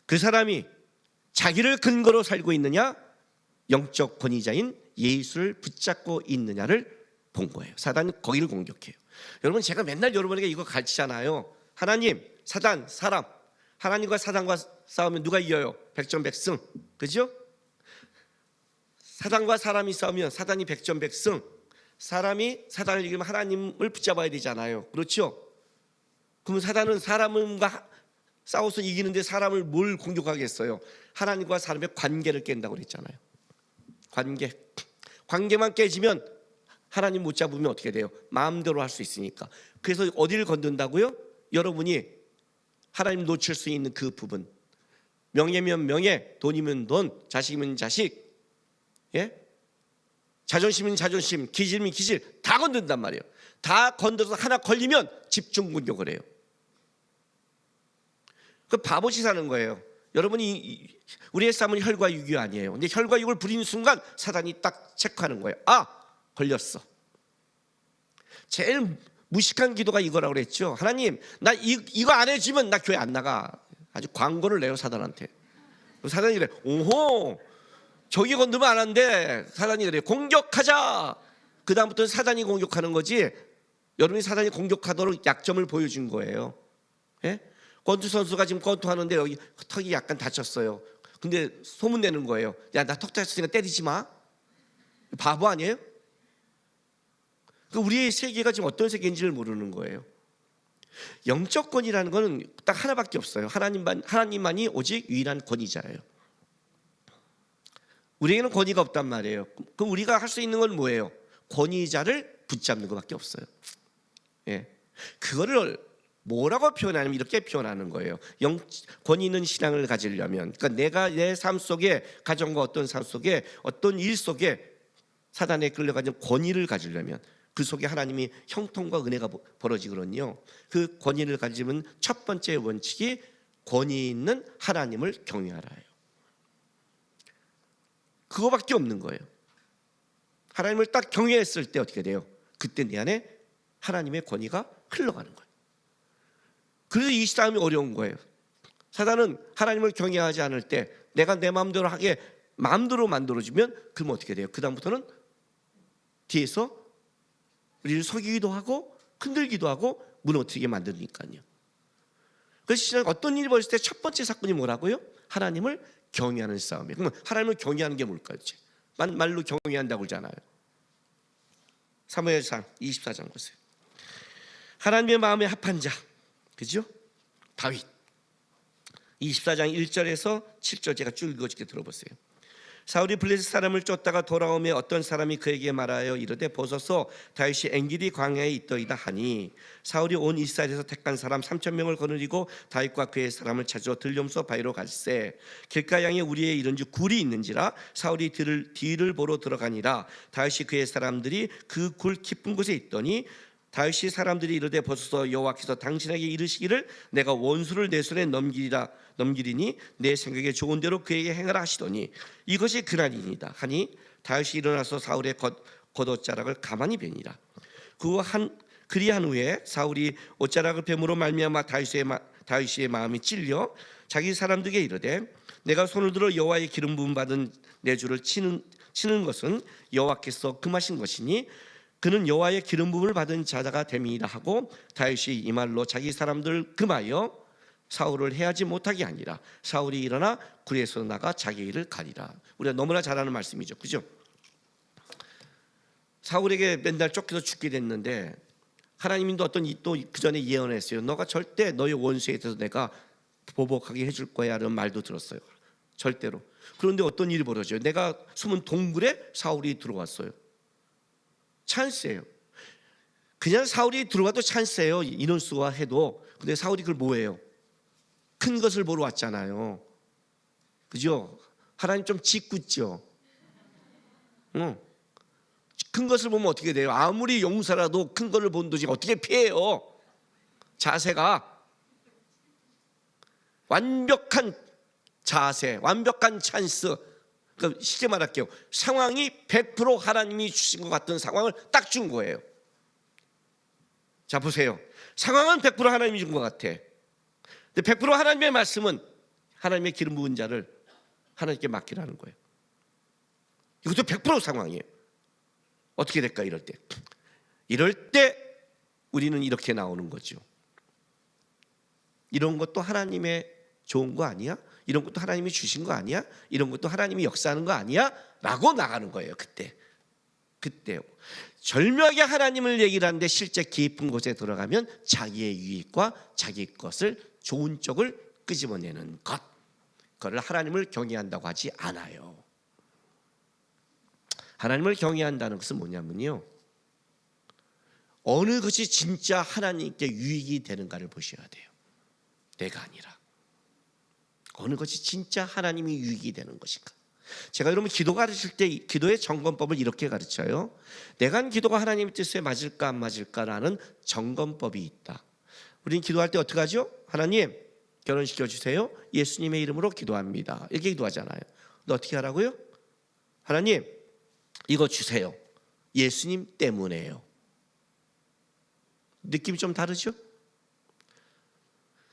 Speaker 6: 그 사람이 자기를 근거로 살고 있느냐, 영적 권위자인 예수를 붙잡고 있느냐를 본 거예요. 사단은 거기를 공격해요. 여러분 제가 맨날 여러분에게 이거 가르치잖아요. 하나님, 사단, 사람. 하나님과 사단과 싸우면 누가 이겨요? 백전백승. 그죠? 사단과 사람이 싸우면 사단이 백전백승. 사람이 사단을 이기면 하나님을 붙잡아야 되잖아요. 그렇죠? 그러면 사단은 사람과 싸워서 이기는데 사람을 뭘 공격하겠어요? 하나님과 사람의 관계를 깬다고 그랬잖아요. 관계만 깨지면 하나님 못 잡으면 어떻게 돼요? 마음대로 할 수 있으니까. 그래서 어디를 건든다고요? 여러분이 하나님 놓칠 수 있는 그 부분, 명예면 명예, 돈이면 돈, 자식이면 자식, 예? 자존심이면 자존심, 기질이면 기질, 다 건든단 말이에요. 다 건드려서 하나 걸리면 집중 공격을 해요. 그 바보짓 하는 거예요. 여러분이 우리의 싸움은 혈과 육이 아니에요. 근데 혈과 육을 부리는 순간 사단이 딱 체크하는 거예요. 아, 걸렸어. 제일 무식한 기도가 이거라고 그랬죠. 하나님, 나 이거 안 해주면 나 교회 안 나가. 아주 광고를 내요, 사단한테. 사단이 그래, 오호, 저기 건드면 안 한대. 사단이 그래, 공격하자. 그 다음부터는 사단이 공격하는 거지, 여러분이 사단이 공격하도록 약점을 보여준 거예요. 예? 권투 선수가 지금 권투하는데 여기 턱이 약간 다쳤어요. 근데 소문 내는 거예요. 야, 나 턱 다쳤으니까 때리지 마. 바보 아니에요? 우리의 세계가 지금 어떤 세계인지를 모르는 거예요. 영적 권위라는 것은 딱 하나밖에 없어요. 하나님만이 오직 유일한 권위자예요. 우리에게는 권위가 없단 말이에요. 그럼 우리가 할 수 있는 건 뭐예요? 권위자를 붙잡는 것밖에 없어요. 예. 그거를 뭐라고 표현하냐면 이렇게 표현하는 거예요. 권위 있는 신앙을 가지려면, 그러니까 내가 내 삶 속에, 가정과 어떤 삶 속에, 어떤 일 속에 사단에 끌려가는 권위를 가지려면 그 속에 하나님이 형통과 은혜가 벌어지거든요. 그 권위를 가지면 첫 번째 원칙이 권위 있는 하나님을 경외하라예요. 그거밖에 없는 거예요. 하나님을 딱 경외했을 때 어떻게 돼요? 그때 내 안에 하나님의 권위가 흘러가는 거예요. 그래서 이 싸움이 어려운 거예요. 사단은 하나님을 경외하지 않을 때 내가 내 마음대로 하게 마음대로 만들어주면, 그러면 어떻게 돼요? 그 다음부터는 뒤에서 우리를 속이기도 하고 흔들기도 하고 무너뜨리게 만드니까요. 그래서 신앙 어떤 일이 벌어질 때 첫 번째 사건이 뭐라고요? 하나님을 경외하는 싸움이에요. 그러면 하나님을 경외하는 게 뭘까요? 말로 경외한다고 그러잖아요. 사무엘상 24장 보세요. 하나님의 마음에 합한 자, 그죠? 다윗. 24장 1절에서 7절 제가 쭉 읽어줄게, 들어보세요. 사울이 블레셋 사람을 쫓다가 돌아오며 어떤 사람이 그에게 말하여 이르되 보소서 다윗이 엔기디 광야에 있더이다 하니, 사울이 온 이스라엘에서 택한 사람 3,000명을 거느리고 다윗과 그의 사람을 찾으러 들염소 바위로 갈새 길가양에 우리에 이른즉 굴이 있는지라 사울이 뒤를 보러 들어가니라. 다윗이 그의 사람들이 그 굴 깊은 곳에 있더니 다윗이 사람들이 이르되 보소서 여호와께서 당신에게 이르시기를 내가 원수를 내 손에 넘기리니 내 생각에 좋은 대로 그에게 행하라 하시더니 이것이 그날이니이다 하니, 다윗이 일어나서 사울의 겉옷자락을 가만히 베니라. 그리한 후에 사울이 옷자락을 뱀으로 말미암아 다윗의 마음이 찔려 자기 사람들에게 이르되 내가 손을 들어 여호와의 기름 부음 받은 내 주를 치는 것은 여호와께서 금하신 것이니 그는 여호와의 기름 부음을 받은 자가 됨이라 하고, 다윗이 이 말로 자기 사람들 금하여 사울을 해하지 못하게 하니라. 사울이 일어나 굴에서 나가 자기 일을 가리라. 우리가 너무나 잘 아는 말씀이죠, 그죠? 사울에게 맨날 쫓겨서 죽게 됐는데 하나님이 또 그 전에 예언했어요. 너가 절대 너의 원수에 대해서 내가 보복하게 해줄 거야 라는 말도 들었어요. 절대로. 그런데 어떤 일이 벌어져요? 내가 숨은 동굴에 사울이 들어왔어요. 찬스예요. 그냥 사울이 들어와도 찬스예요. 인원수와 해도. 근데 사울이 그걸 뭐예요? 큰 것을 보러 왔잖아요. 그죠? 하나님 좀 짓궂죠. 큰 것을 보면 어떻게 돼요? 아무리 용사라도 큰 것을 본도지 어떻게 피해요? 자세가 완벽한 자세, 완벽한 찬스. 그러니까 쉽게 말할게요. 상황이 100% 하나님이 주신 것 같은 상황을 딱 준 거예요. 자, 보세요. 상황은 100% 하나님이 준 것 같아. 근데 100% 하나님의 말씀은 하나님의 기름 부은 자를 하나님께 맡기라는 거예요. 이것도 100% 상황이에요. 어떻게 될까? 이럴 때 우리는 이렇게 나오는 거죠. 이런 것도 하나님의 좋은 거 아니야? 이런 것도 하나님이 주신 거 아니야? 이런 것도 하나님이 역사하는 거 아니야? 라고 나가는 거예요. 그때 절묘하게 하나님을 얘기를 하는데 실제 깊은 곳에 들어가면 자기의 유익과 자기 것을 좋은 쪽을 끄집어내는 것, 그거를 하나님을 경외한다고 하지 않아요. 하나님을 경외한다는 것은 뭐냐면요, 어느 것이 진짜 하나님께 유익이 되는가를 보셔야 돼요. 내가 아니라 어느 것이 진짜 하나님이 유익이 되는 것인가. 제가 여러분 기도 가르칠 때 기도의 점검법을 이렇게 가르쳐요. 내가 한 기도가 하나님의 뜻에 맞을까 안 맞을까라는 점검법이 있다. 우리는 기도할 때 어떻게 하죠? 하나님 결혼시켜 주세요. 예수님의 이름으로 기도합니다. 이렇게 기도하잖아요. 근데 어떻게 하라고요? 하나님 이거 주세요. 예수님 때문에요. 느낌이 좀 다르죠?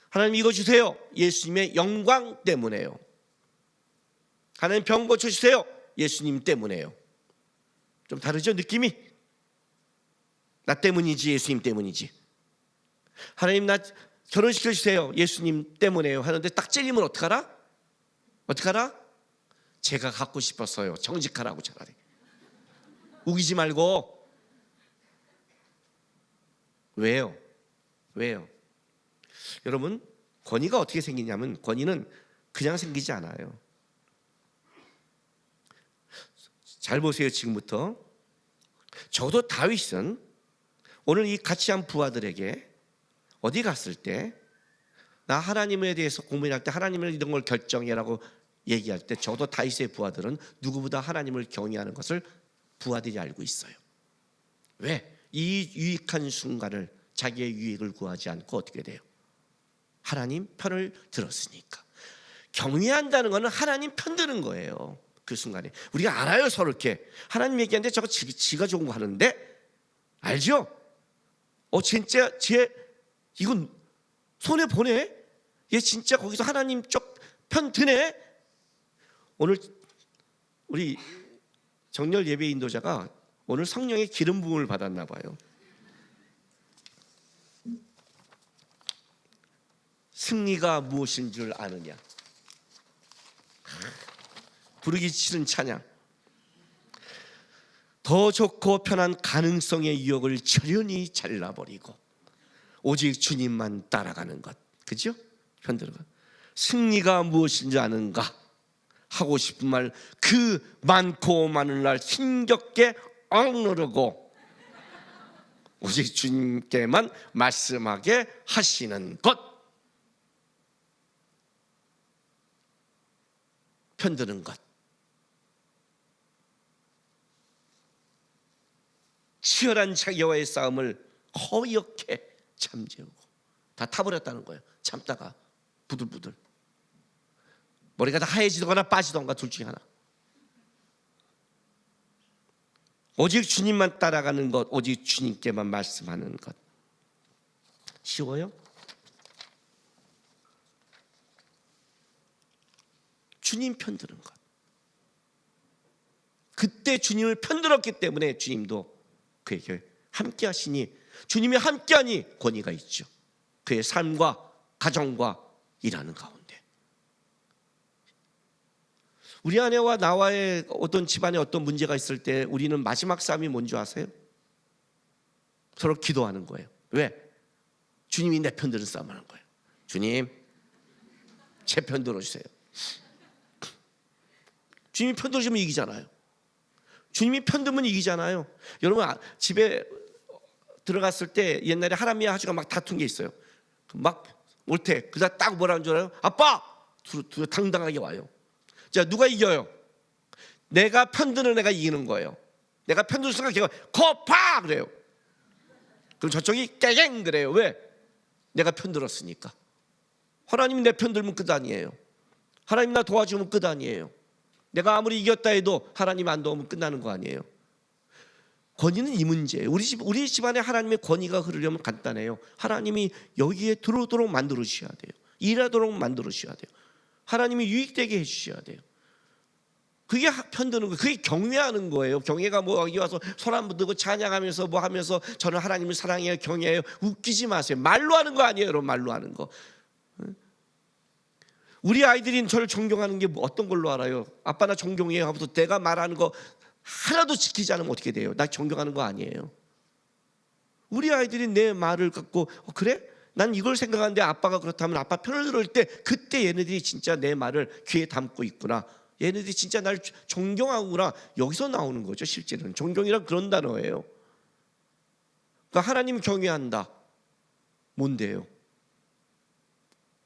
Speaker 6: 하나님 이거 주세요. 예수님의 영광 때문에요. 하나님 병 고쳐주세요. 예수님 때문에요. 좀 다르죠? 느낌이? 나 때문이지 예수님 때문이지. 하나님 나 결혼시켜주세요. 예수님 때문에요. 하는데 딱 찔리면 어떡하라? 어떡하라? 제가 갖고 싶었어요. 정직하라고 차라리. 우기지 말고. 왜요? 왜요? 여러분, 권위가 어떻게 생기냐면 권위는 그냥 생기지 않아요. 잘 보세요. 지금부터 적어도 다윗은 오늘 이 같이 한 부하들에게 어디 갔을 때 나 하나님에 대해서 고민할 때 하나님을 이런 걸 결정해라고 얘기할 때 적어도 다윗의 부하들은 누구보다 하나님을 경외하는 것을 부하들이 알고 있어요. 왜? 이 유익한 순간을 자기의 유익을 구하지 않고 어떻게 돼요? 하나님 편을 들었으니까. 경외한다는 것은 하나님 편 드는 거예요. 그 순간에 우리가 알아요. 서로 이렇게 하나님 얘기하는데 저거 지가 좋은 거 하는데 알죠? 진짜 쟤 이건 손해 보네. 얘 진짜 거기서 하나님 쪽 편 드네. 오늘 우리 정렬 예배 인도자가 오늘 성령의 기름 부음을 받았나 봐요. 승리가 무엇인 줄 아느냐. 부르기 싫은 찬양. 더 좋고 편한 가능성의 유혹을 철연히 잘라버리고 오직 주님만 따라가는 것. 그죠? 편드는 것. 승리가 무엇인 줄 아는가. 하고 싶은 말 그 많고 많은 날 힘겹게 억누르고 오직 주님께만 말씀하게 하시는 것. 편드는 것. 치열한 자기와의 싸움을 허옇게 잠재우고 다 타버렸다는 거예요. 참다가 부들부들 머리가 다 하얘지거나 빠지던가 둘 중에 하나. 오직 주님만 따라가는 것, 오직 주님께만 말씀하는 것. 쉬워요? 주님 편드는 것. 그때 주님을 편들었기 때문에 주님도 그에게 함께 하시니, 주님이 함께 하니 권위가 있죠. 그의 삶과 가정과 일하는 가운데. 우리 아내와 나와의 어떤 집안에 어떤 문제가 있을 때 우리는 마지막 싸움이 뭔지 아세요? 서로 기도하는 거예요. 왜? 주님이 내 편 드는 싸움 하는 거예요. 주님 제 편 들어주세요. 주님이 편 들어주면 이기잖아요. 주님이 편 들면 이기잖아요. 여러분 집에 들어갔을 때 옛날에 하람이와 하주가 막 다툰 게 있어요. 막 올 때 그다 딱 뭐라는 줄 알아요? 아빠! 둘 당당하게 와요. 자, 누가 이겨요? 내가 편드는 애가 이기는 거예요. 내가 편드는 순간 걔가 거파! 그래요. 그럼 저쪽이 깨갱 그래요. 왜? 내가 편들었으니까. 하나님이 내 편들면 끝 아니에요. 하나님 나 도와주면 끝 아니에요. 내가 아무리 이겼다 해도 하나님 안 도우면 끝나는 거 아니에요. 권위는 이 문제예요. 우리 집안에 하나님의 권위가 흐르려면 간단해요. 하나님이 여기에 들어오도록 만들어 주셔야 돼요. 일하도록 만들어 주셔야 돼요. 하나님이 유익되게 해주셔야 돼요. 그게 편드는 거예요. 그게 경외하는 거예요. 경외가 뭐 여기 와서 손 안 붙들고 찬양하면서 뭐 하면서 저는 하나님을 사랑해요, 경외해요. 웃기지 마세요. 말로 하는 거 아니에요, 여러분. 말로 하는 거. 우리 아이들이 저를 존경하는 게 어떤 걸로 알아요? 아빠 나 존경해요 하면서 내가 말하는 거 하나도 지키지 않으면 어떻게 돼요? 나 존경하는 거 아니에요. 우리 아이들이 내 말을 갖고 그래? 난 이걸 생각하는데 아빠가 그렇다면 아빠 편을 들을 때 그때 얘네들이 진짜 내 말을 귀에 담고 있구나. 얘네들이 진짜 날 존경하구나. 여기서 나오는 거죠. 실제로는 존경이란 그런 단어예요. 그러니까 하나님 경외한다. 뭔데요?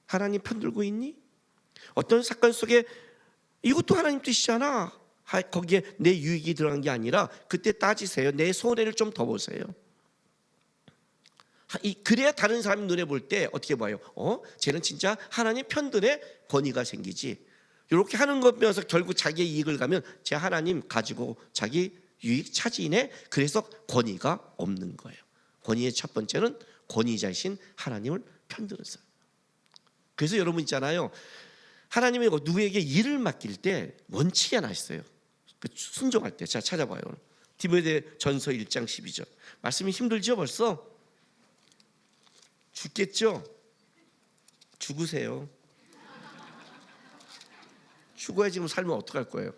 Speaker 6: 하나님 편들고 있니? 어떤 사건 속에 이것도 하나님 뜻이잖아. 거기에 내 유익이 들어간 게 아니라 그때 따지세요. 내 손해를 좀 더 보세요. 그래야 다른 사람이 눈에 볼 때 어떻게 봐요? 쟤는 진짜 하나님 편들에 권위가 생기지. 이렇게 하는 것 면서 결국 자기의 이익을 가면 쟤 하나님 가지고 자기 유익 차지네. 그래서 권위가 없는 거예요. 권위의 첫 번째는 권위자이신 하나님을 편드는 사람. 그래서 여러분 있잖아요, 하나님이 누구에게 일을 맡길 때 원칙이 하나 있어요. 순종할 때. 자, 찾아봐요. 디모데전서 1장 12절. 말씀이 힘들죠 벌써? 죽겠죠? 죽으세요. 죽어야 지금 살면 어떡할 거예요?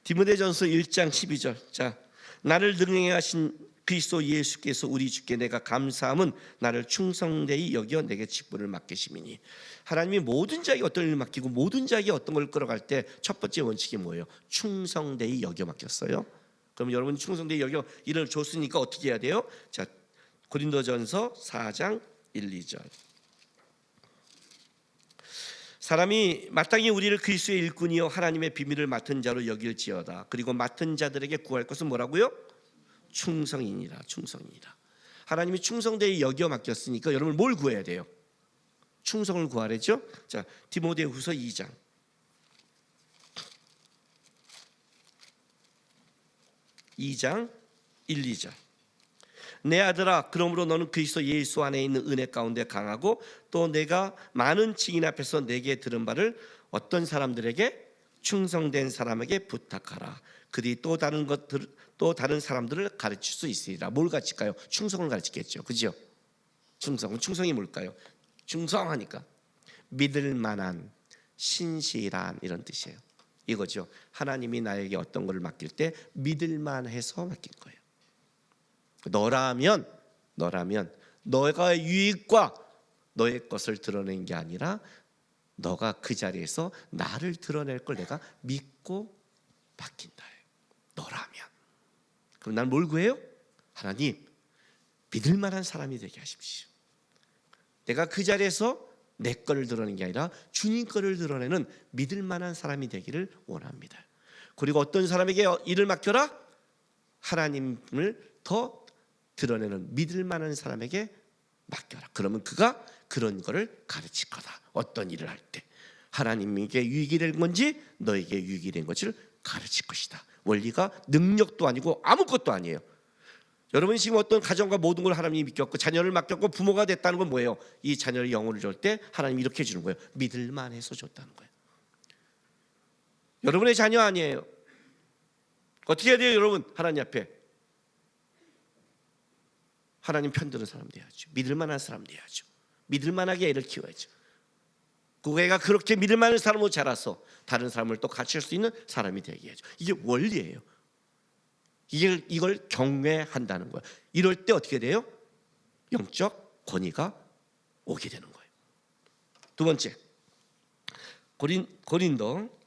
Speaker 6: 디모데전서 1장 12절. 자, 나를 능히 하신 그리스도 예수께서 우리 주께 내가 감사함은 나를 충성되이 여겨 내게 직분을 맡기심이니. 하나님이 모든 자에게 어떤 일을 맡기고 모든 자에게 어떤 걸 끌어갈 때 첫 번째 원칙이 뭐예요? 충성되이 여겨 맡겼어요. 그럼 여러분 충성되이 여겨 일을 줬으니까 어떻게 해야 돼요? 자, 고린도전서 4장 1, 2절. 사람이 마땅히 우리를 그리스도의 일꾼이요 하나님의 비밀을 맡은 자로 여길지어다. 그리고 맡은 자들에게 구할 것은 뭐라고요? 충성이니라. 충성이니라. 하나님이 충성되이 여겨 맡겼으니까 여러분 뭘 구해야 돼요? 충성을 구하랬죠? 자, 디모데후서 2장. (2장) 1, 2절. 내 아들아, 그러므로 너는 그리스도 예수 안에 있는 은혜 가운데 강하고 또 내가 많은 증인 앞에서 내게 들은 바를 어떤 사람들에게? 충성된 사람에게 부탁하라. 그들이 또 다른 사람들을 가르칠 수 있으리라. 뭘 가르칠까요? 충성을 가르치겠죠. 그죠? 충성이 뭘까요? 충성하니까 믿을 만한, 신실한 이런 뜻이에요. 이거죠. 하나님이 나에게 어떤 것을 맡길 때 믿을 만해서 맡긴 거예요. 너라면 너의 유익과 너의 것을 드러낸 게 아니라 너가 그 자리에서 나를 드러낼 걸 내가 믿고 맡긴다. 너라면. 그럼 난 뭘 구해요? 하나님, 믿을 만한 사람이 되게 하십시오. 내가 그 자리에서 내 거를 드러내는 게 아니라 주님 거를 드러내는 믿을 만한 사람이 되기를 원합니다. 그리고 어떤 사람에게 일을 맡겨라? 하나님을 더 드러내는 믿을 만한 사람에게 맡겨라. 그러면 그가 그런 거를 가르칠 거다. 어떤 일을 할 때 하나님에게 유익이 된 건지 너에게 유익이 된 것을 가르칠 것이다. 원리가 능력도 아니고 아무것도 아니에요. 여러분이 지금 어떤 가정과 모든 걸 하나님이 맡겼고 자녀를 맡겼고 부모가 됐다는 건 뭐예요? 이 자녀의 영혼을 줄 때 하나님이 이렇게 해주는 거예요. 믿을만 해서 줬다는 거예요. 여러분의 자녀 아니에요. 어떻게 해야 돼요 여러분? 하나님 앞에 하나님 편드는 사람 돼야죠. 믿을만한 사람 돼야죠. 믿을만하게 애를 키워야죠. 그 애가 그렇게 믿을만한 사람으로 자라서 다른 사람을 또 가르칠 수 있는 사람이 되게 해야죠. 이게 원리예요. 이걸 경외한다는 거예요. 이럴 때 어떻게 돼요? 영적 권위가 오게 되는 거예요. 두 번째, 고린도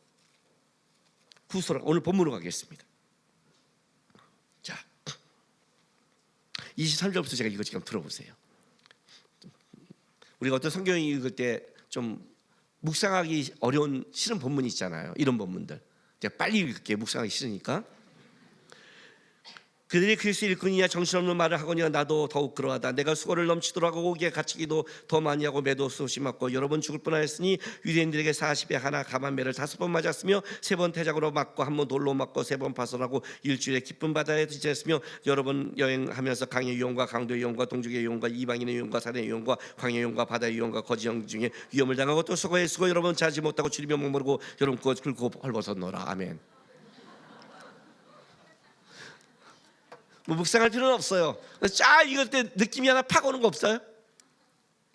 Speaker 6: 후서로 오늘 본문으로 가겠습니다. 자, 23절부터 제가 이거 지금 들어보세요. 우리가 어떤 성경 읽을 때 좀 묵상하기 어려운 싫은 본문이 있잖아요. 이런 본문들 제가 빨리 읽을게요. 묵상하기 싫으니까. 그들이 그리스도 일꾼이냐 정신없는 말을 하거니와 나도 더욱 그러하다. 내가 수고를 넘치도록 하고 오기에 갇히기도 더 많이 하고 매도 수없이 맞고 여러 번 죽을 뻔하였으니 유대인들에게 40에 하나 감한 매를 5번 맞았으며 3번 태작으로 맞고 1번 돌로 맞고 3번 파손하고 일주일에 깊은 바다에 지냈으며 여러 번 여행하면서 강의 위험과 강도의 위험과 동족의 위험과 이방인의 위험과 사내의 위험과 광야의 위험과 바다의 위험과 거지형 중에 위험을 당하고 또 수고에 수고 여러 번 자지 못하고 주리며 목마르고 여러 번 긁고 헐벗었노라. 아멘. 뭐 묵상할 필요는 없어요. 쫙 읽을 때 느낌이 하나 팍 오는 거 없어요?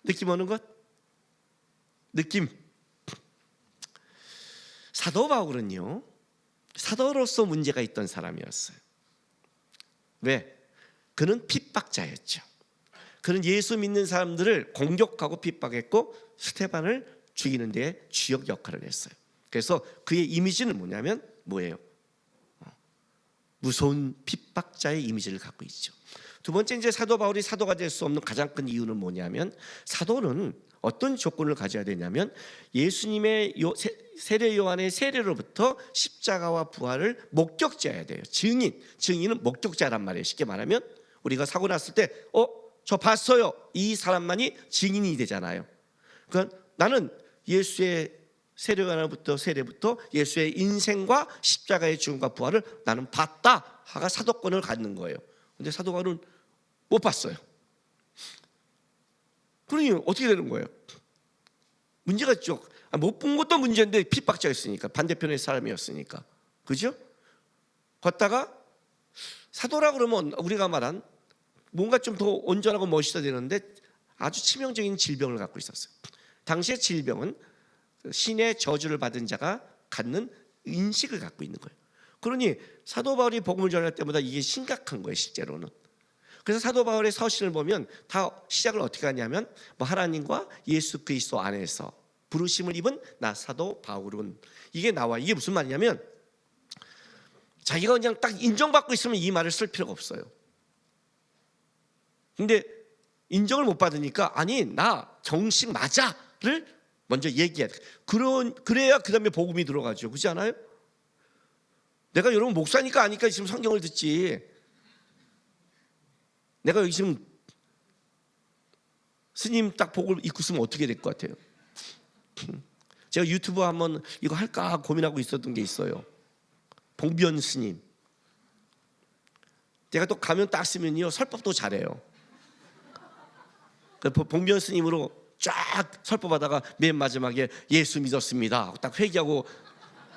Speaker 6: 느낌 오는 것? 느낌. 사도 바울은요, 사도로서 문제가 있던 사람이었어요. 왜? 그는 핍박자였죠. 그는 예수 믿는 사람들을 공격하고 핍박했고 스테반을 죽이는 데 주역 역할을 했어요. 그래서 그의 이미지는 뭐예요? 무서운 핍박자의 이미지를 갖고 있죠. 두 번째, 이제 사도 바울이 사도가 될 수 없는 가장 큰 이유는 뭐냐면, 사도는 어떤 조건을 가져야 되냐면 예수님의 세례 요한의 세례로부터 십자가와 부활을 목격자여야 돼요. 증인은 목격자란 말이에요. 쉽게 말하면 우리가 사고 났을 때 저 봤어요, 이 사람만이 증인이 되잖아요. 그러니까 나는 예수의 세례부터 예수의 인생과 십자가의 죽음과 부활을 나는 봤다 하가 사도권을 갖는 거예요. 근데 사도 바울은 못 봤어요. 그러니 어떻게 되는 거예요? 문제가 있죠. 못 본 것도 문제인데 핍박자였으니까, 반대편의 사람이었으니까, 그죠? 걷다가 사도라 그러면 우리가 말한 뭔가 좀 더 온전하고 멋있어야 되는데 아주 치명적인 질병을 갖고 있었어요. 당시의 질병은 신의 저주를 받은 자가 갖는 인식을 갖고 있는 거예요. 그러니 사도 바울이 복음을 전할 때마다 이게 심각한 거예요, 실제로는. 그래서 사도 바울의 서신을 보면 다 시작을 어떻게 하냐면 뭐 하나님과 예수 그리스도 안에서 부르심을 입은 나 사도 바울은, 이게 나와. 이게 무슨 말이냐면 자기가 그냥 딱 인정받고 있으면 이 말을 쓸 필요가 없어요. 근데 인정을 못 받으니까 아니 나 정식 맞아를 먼저 얘기해야 돼. 그래야 그 다음에 복음이 들어가죠. 그렇지 않아요? 내가 여러분 목사니까 아니까 지금 성경을 듣지, 내가 여기 지금 스님 딱 복을 입고 있으면 어떻게 될 것 같아요? 제가 유튜브 한번 이거 할까 고민하고 있었던 게 있어요. 봉변 스님. 제가 또 가면 딱 쓰면요 설법도 잘해요. 봉변 스님으로 쫙 설법하다가 맨 마지막에 예수 믿었습니다 딱 회개하고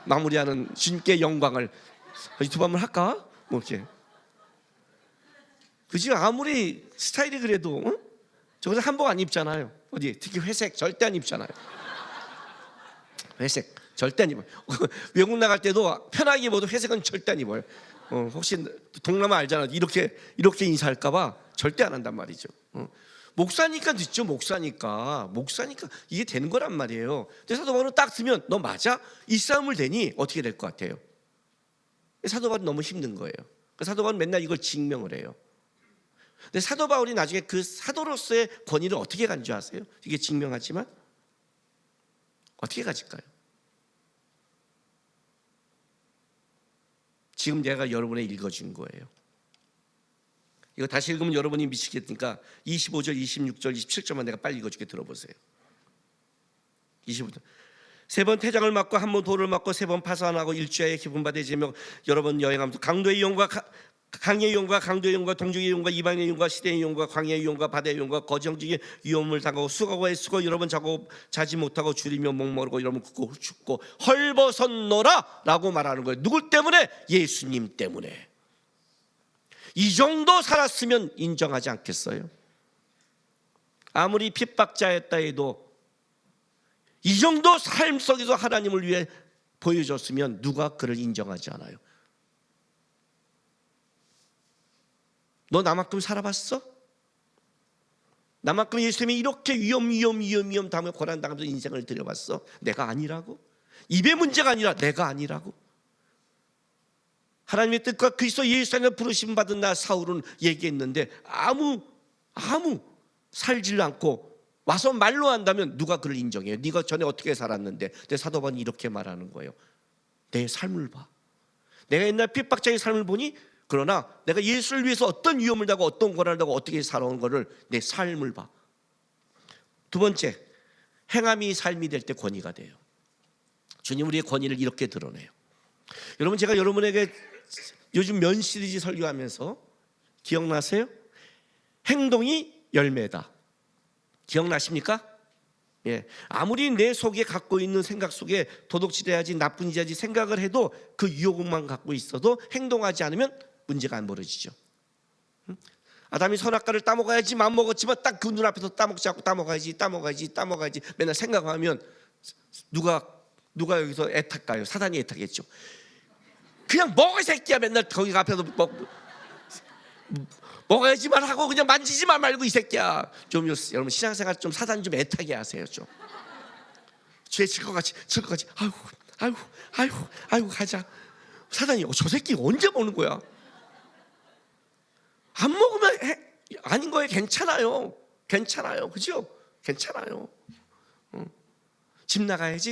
Speaker 6: 마무리하는 주님께 영광을, 유튜브 한번 할까? 뭐 이렇게. 그지? 아무리 스타일이 그래도 응? 저거 한복 안 입잖아요. 어디 특히 회색 절대 안 입잖아요. 회색 절대 안 입어요. 외국 나갈 때도 편하게 입어도 회색은 절대 안 입어요. 혹시 동남아 알잖아. 이렇게 인사할까봐 절대 안 한단 말이죠. 목사니까 늦죠. 목사니까 이게 되는 거란 말이에요. 근데 사도 바울은 딱 쓰면 너 맞아? 이 싸움을 대니 어떻게 될 것 같아요? 사도 바울은 너무 힘든 거예요. 사도 바울은 맨날 이걸 증명을 해요. 근데 사도 바울이 나중에 그 사도로서의 권위를 어떻게 간지 아세요? 이게 증명하지만 어떻게 가질까요? 지금 내가 여러분에 읽어준 거예요. 이거 다시 읽으면 여러분이 미치겠으니까 25절, 26절, 27절만 내가 빨리 읽어줄게. 들어보세요. 25절. 3번 태장을 맞고 1번 돌을 맞고 3번 파산하고 일주야에 기분 받으시며 여러 번 여행하면서 강도의 용과 강의 용과 강도의 용과 동족의 용과 이방의 용과 시대의 용과 광야의 용과 바다의 용과 거정직의 위험을 당하고 수고하고 애쓰고 여러 번 자고 자지 못하고 줄이며 목마르고 여러 번 굶고 죽고 헐벗었노라 라고 말하는 거예요. 누구 때문에? 예수님 때문에. 이 정도 살았으면 인정하지 않겠어요? 아무리 핍박자였다 해도 이 정도 삶 속에서 하나님을 위해 보여줬으면 누가 그를 인정하지 않아요? 너 나만큼 살아봤어? 나만큼 예수님이 이렇게 위험 당하며 고난당하면서 인생을 들여봤어? 내가 아니라고? 입의 문제가 아니라 내가 아니라고? 하나님의 뜻과 그리스도 예수 안에 부르심 받은 나 사울은 얘기했는데 아무 살질 않고 와서 말로 한다면 누가 그를 인정해요? 네가 전에 어떻게 살았는데? 내 사도 바울이 이렇게 말하는 거예요. 내 삶을 봐. 내가 옛날 핍박자의 삶을 보니 그러나 내가 예수를 위해서 어떤 위험을 당하고 어떤 고난을 당하고 어떻게 살아온 거를 내 삶을 봐. 두 번째, 행함이 삶이 될 때 권위가 돼요. 주님 우리의 권위를 이렇게 드러내요. 여러분 제가 여러분에게 요즘 면 시리즈 설교하면서 기억나세요? 행동이 열매다. 기억나십니까? 예. 아무리 내 속에 갖고 있는 생각 속에 도둑질해야지 나쁜 짓 해야지 생각을 해도 그 유혹만 갖고 있어도 행동하지 않으면 문제가 안 벌어지죠. 아담이 선악과를 따먹어야지 맘먹었지만 딱 그 눈앞에서 따먹지 않고 따먹어야지 맨날 생각하면 누가 여기서 애탈까요? 사단이 애타겠죠. 그냥 먹어 이 새끼야. 맨날 거기 앞에서 먹어야지만 하고 그냥 만지지만 말고 이 새끼야. 좀 여러분 신앙생활 좀 사단 좀 애타게 하세요. 좀 죄 질 것 같이 아이고 가자. 사단이 저 새끼 언제 먹는 거야? 안 먹으면 아닌 거예요. 괜찮아요. 그죠? 괜찮아요. 집 나가야지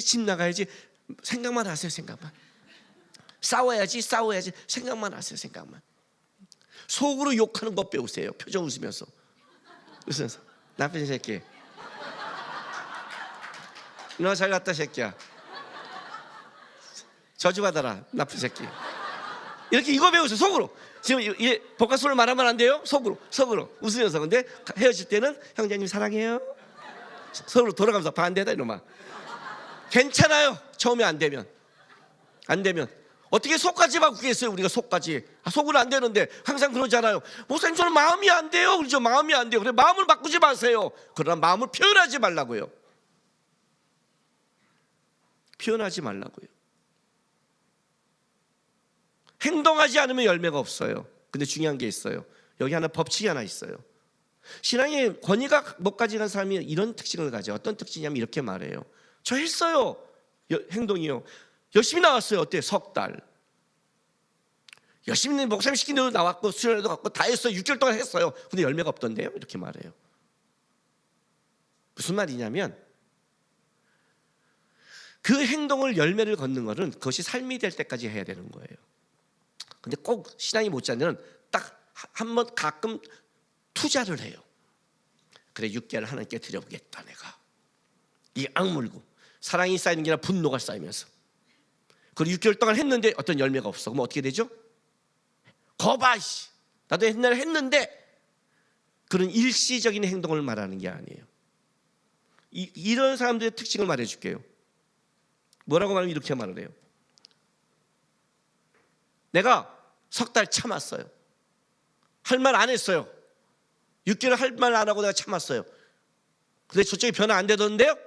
Speaker 6: 생각만 하세요. 생각만. 싸워야지 생각만 하세요. 생각만. 속으로 욕하는 거 배우세요. 표정 웃으면서 나쁜 새끼, 너 잘 갔다 새끼야, 저주받아라 나쁜 새끼. 이렇게 이거 배우세요. 속으로. 지금 이 복가수를 말하면 안 돼요. 속으로 웃으면서. 근데 헤어질 때는 형제님 사랑해요. 서로 돌아가면서 반대다 이놈아. 괜찮아요. 처음에 안 되면 어떻게 속까지 바꾸겠어요? 우리가 속까지 속은 안 되는데 항상 그러잖아요. 목사님 저는 마음이 안 돼요. 그렇죠? 마음이 안 돼요. 그래 마음을 바꾸지 마세요. 그러나 마음을 표현하지 말라고요. 표현하지 말라고요. 행동하지 않으면 열매가 없어요. 근데 중요한 게 있어요. 여기 하나 법칙이 하나 있어요. 신앙의 권위가 못 가지는 사람이 이런 특징을 가져. 어떤 특징이냐면 이렇게 말해요. 저 했어요. 행동이요. 열심히 나왔어요. 어때? 석 달. 열심히 목사님 시킨 대로 나왔고 수련회도 갔고 다 했어요. 6개월 동안 했어요. 근데 열매가 없던데요. 이렇게 말해요. 무슨 말이냐면 그 행동을 열매를 걷는 것은 그것이 삶이 될 때까지 해야 되는 거예요. 근데 꼭 신앙이 못자면 딱 한 번 가끔 투자를 해요. 그래 6개월 하나님께 드려보겠다 내가. 이 악물고 사랑이 쌓이는 게 아니라 분노가 쌓이면서. 그리고 6개월 동안 했는데 어떤 열매가 없어. 그럼 어떻게 되죠? 거봐 씨. 나도 옛날에 했는데. 그런 일시적인 행동을 말하는 게 아니에요. 이런 사람들의 특징을 말해줄게요. 뭐라고 말하면 이렇게 말을 해요. 내가 석 달 참았어요. 할 말 안 했어요. 6개월 할 말 안 하고 내가 참았어요. 근데 저쪽이 변화 안 되던데요?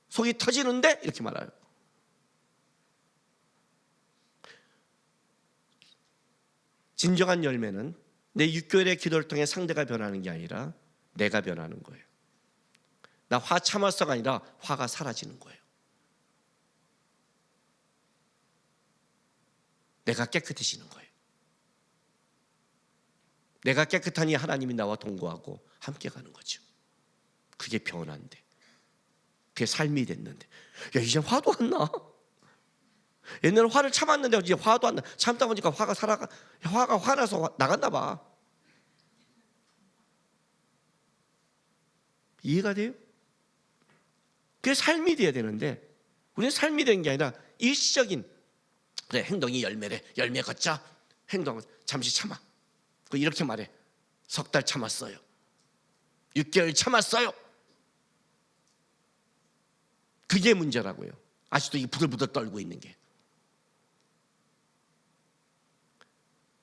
Speaker 6: 속이 터지는데? 이렇게 말해요. 진정한 열매는 내 6개월의 기도를 통해 상대가 변하는 게 아니라 내가 변하는 거예요. 나 화 참았어가 아니라 화가 사라지는 거예요. 내가 깨끗해지는 거예요. 내가 깨끗하니 하나님이 나와 동거하고 함께 가는 거죠. 그게 변화인데, 그게 삶이 됐는데, 야 이제 화도 안 나. 옛날에 화를 참았는데 이제 화도 안 나. 참다 보니까 화가 화나서 나갔나 봐. 이해가 돼요? 그게 삶이 돼야 되는데 우리는 삶이 되는 게 아니라 일시적인, 그래 행동이 열매래, 열매 걷자. 행동은 잠시 참아. 이렇게 말해. 석 달 참았어요. 6개월 참았어요. 그게 문제라고요. 아직도 이 부들부들 떨고 있는 게.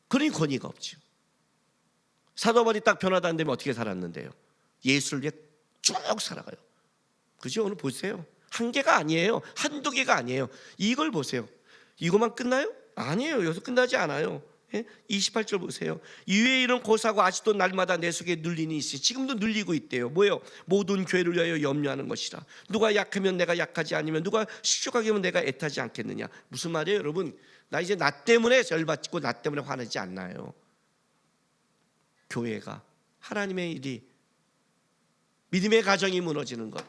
Speaker 6: 그러니 권위가 없죠. 사도 바울이 딱 변화도 안 되면 어떻게 살았는데요? 예수를 위해 쭉 살아가요. 그죠? 오늘 보세요. 한 개가 아니에요. 한두 개가 아니에요. 이걸 보세요. 이것만 끝나요? 아니에요. 여기서 끝나지 않아요. 28절 보세요. 이외의 일은 고사하고 아직도 날마다 내 속에 눌리니 있으니 지금도 눌리고 있대요. 뭐예요? 모든 교회를 위하여 염려하는 것이라. 누가 약하면 내가 약하지 아니면 누가 실족하게 하면 내가 애타지 않겠느냐. 무슨 말이에요 여러분? 나 이제 나 때문에 열받고 나 때문에 화내지 않나요? 교회가 하나님의 일이, 믿음의 가정이 무너지는 것.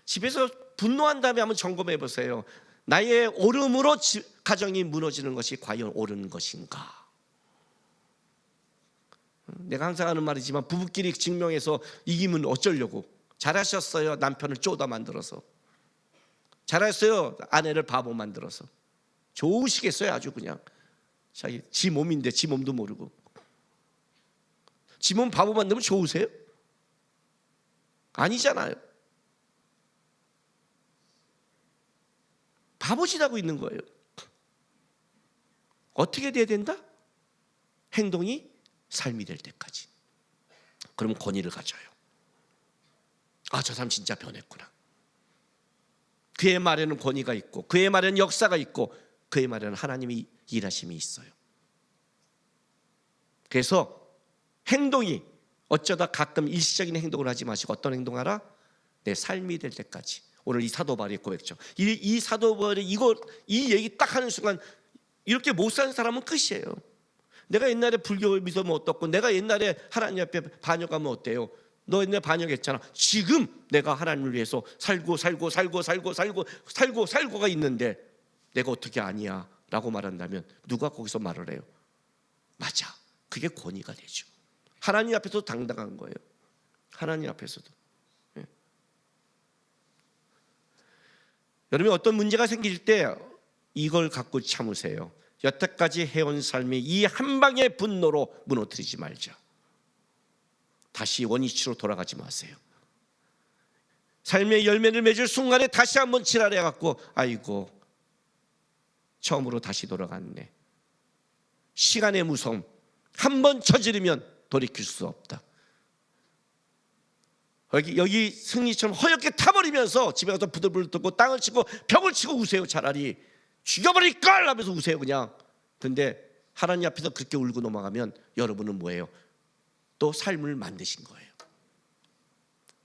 Speaker 6: 집에서 분노한 다음에 한번 점검해 보세요. 나의 옳음으로 가정이 무너지는 것이 과연 옳은 것인가? 내가 항상 하는 말이지만 부부끼리 증명해서 이기면 어쩌려고. 잘하셨어요. 남편을 쪼다 만들어서. 잘했어요. 아내를 바보 만들어서. 좋으시겠어요. 아주 그냥 자기 지 몸인데 지 몸도 모르고. 지 몸 바보 만들면 좋으세요? 아니잖아요. 바보짓하고 있는 거예요. 어떻게 돼야 된다? 행동이 삶이 될 때까지. 그럼 권위를 가져요. 아, 저 사람 진짜 변했구나. 그의 말에는 권위가 있고, 그의 말에는 역사가 있고, 그의 말에는 하나님이 일하심이 있어요. 그래서 행동이 어쩌다 가끔 일시적인 행동을 하지 마시고 어떤 행동하라? 내 삶이 될 때까지. 오늘 이 사도 바울의 고백죠. 이 사도 바울이 이 얘기 딱 하는 순간 이렇게 못 사는 사람은 끝이에요. 내가 옛날에 불교를 믿으면 어떻고, 내가 옛날에 하나님 앞에 반역하면 어때요? 너 옛날에 반역했잖아. 지금 내가 하나님을 위해서 살고가 있는데 내가 어떻게 아니야 라고 말한다면 누가 거기서 말을 해요? 맞아. 그게 권위가 되죠. 하나님 앞에서도 당당한 거예요. 하나님 앞에서도. 여러분 어떤 문제가 생길 때 이걸 갖고 참으세요. 여태까지 해온 삶이 이 한 방의 분노로 무너뜨리지 말자. 다시 원위치로 돌아가지 마세요. 삶의 열매를 맺을 순간에 다시 한번 지랄해 갖고 아이고 처음으로 다시 돌아갔네. 시간의 무서움, 한번 저지르면 돌이킬 수 없다. 여기 승리처럼 허옇게 타버리면서 집에 가서 부들부들 떨고 땅을 치고 벽을 치고 우세요. 차라리 죽여버릴 걸 하면서 우세요 그냥. 근데 하나님 앞에서 그렇게 울고 넘어가면 여러분은 뭐예요? 또 삶을 만드신 거예요.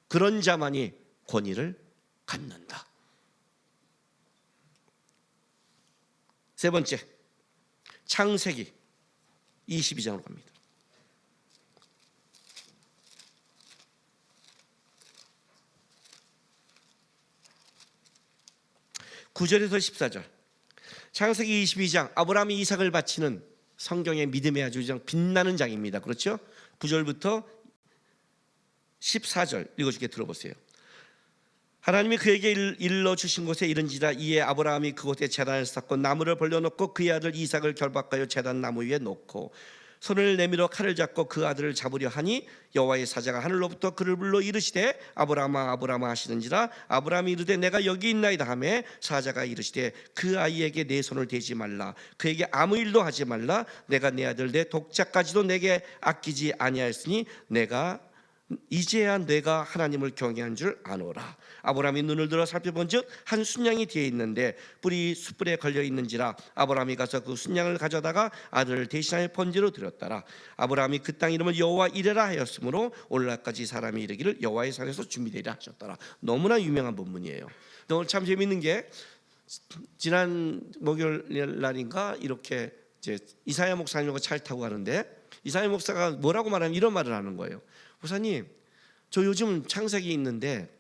Speaker 6: 그런 자만이 권위를 갖는다. 세 번째, 창세기 22장으로 갑니다. 9절에서 14절. 창세기 22장, 아브라함이 이삭을 바치는 성경의 믿음의 아주 빛나는 장입니다. 그렇죠? 9절부터 14절 읽어주게 들어보세요. 하나님이 그에게 일러 주신 곳에 이른지라. 이에 아브라함이 그곳에 제단을 쌓고 나무를 벌려놓고 그의 아들 이삭을 결박하여 제단 나무 위에 놓고 손을 내밀어 칼을 잡고 그 아들을 잡으려 하니 여호와의 사자가 하늘로부터 그를 불러 이르시되 아브라함아 아브라함아 하시는지라. 아브라함이 이르되 내가 여기 있나이다 하매 사자가 이르시되 그 아이에게 내 손을 대지 말라. 그에게 아무 일도 하지 말라. 내가 내 아들 내 독자까지도 내게 아끼지 아니하였으니 이제야 내가 하나님을 경외한 줄 아노라. 아브라함이 눈을 들어 살펴본즉 한 순양이 뒤에 있는데 뿔이 숯불에 걸려 있는지라. 아브라함이 가서 그 순양을 가져다가 아들을 대신하여 번제로 드렸더라. 아브라함이 그 땅 이름을 여호와 이레라 하였으므로 오늘날까지 사람이 이르기를 여호와의 산에서 준비되리라 하셨더라. 너무나 유명한 본문이에요. 오늘 참 재밌는 게 지난 목요일 날인가 이렇게 이제 이사야 목사님하고 차를 타고 가는데 이사야 목사가 뭐라고 말하면 이런 말을 하는 거예요. 목사님, 저 요즘 창세기 있는데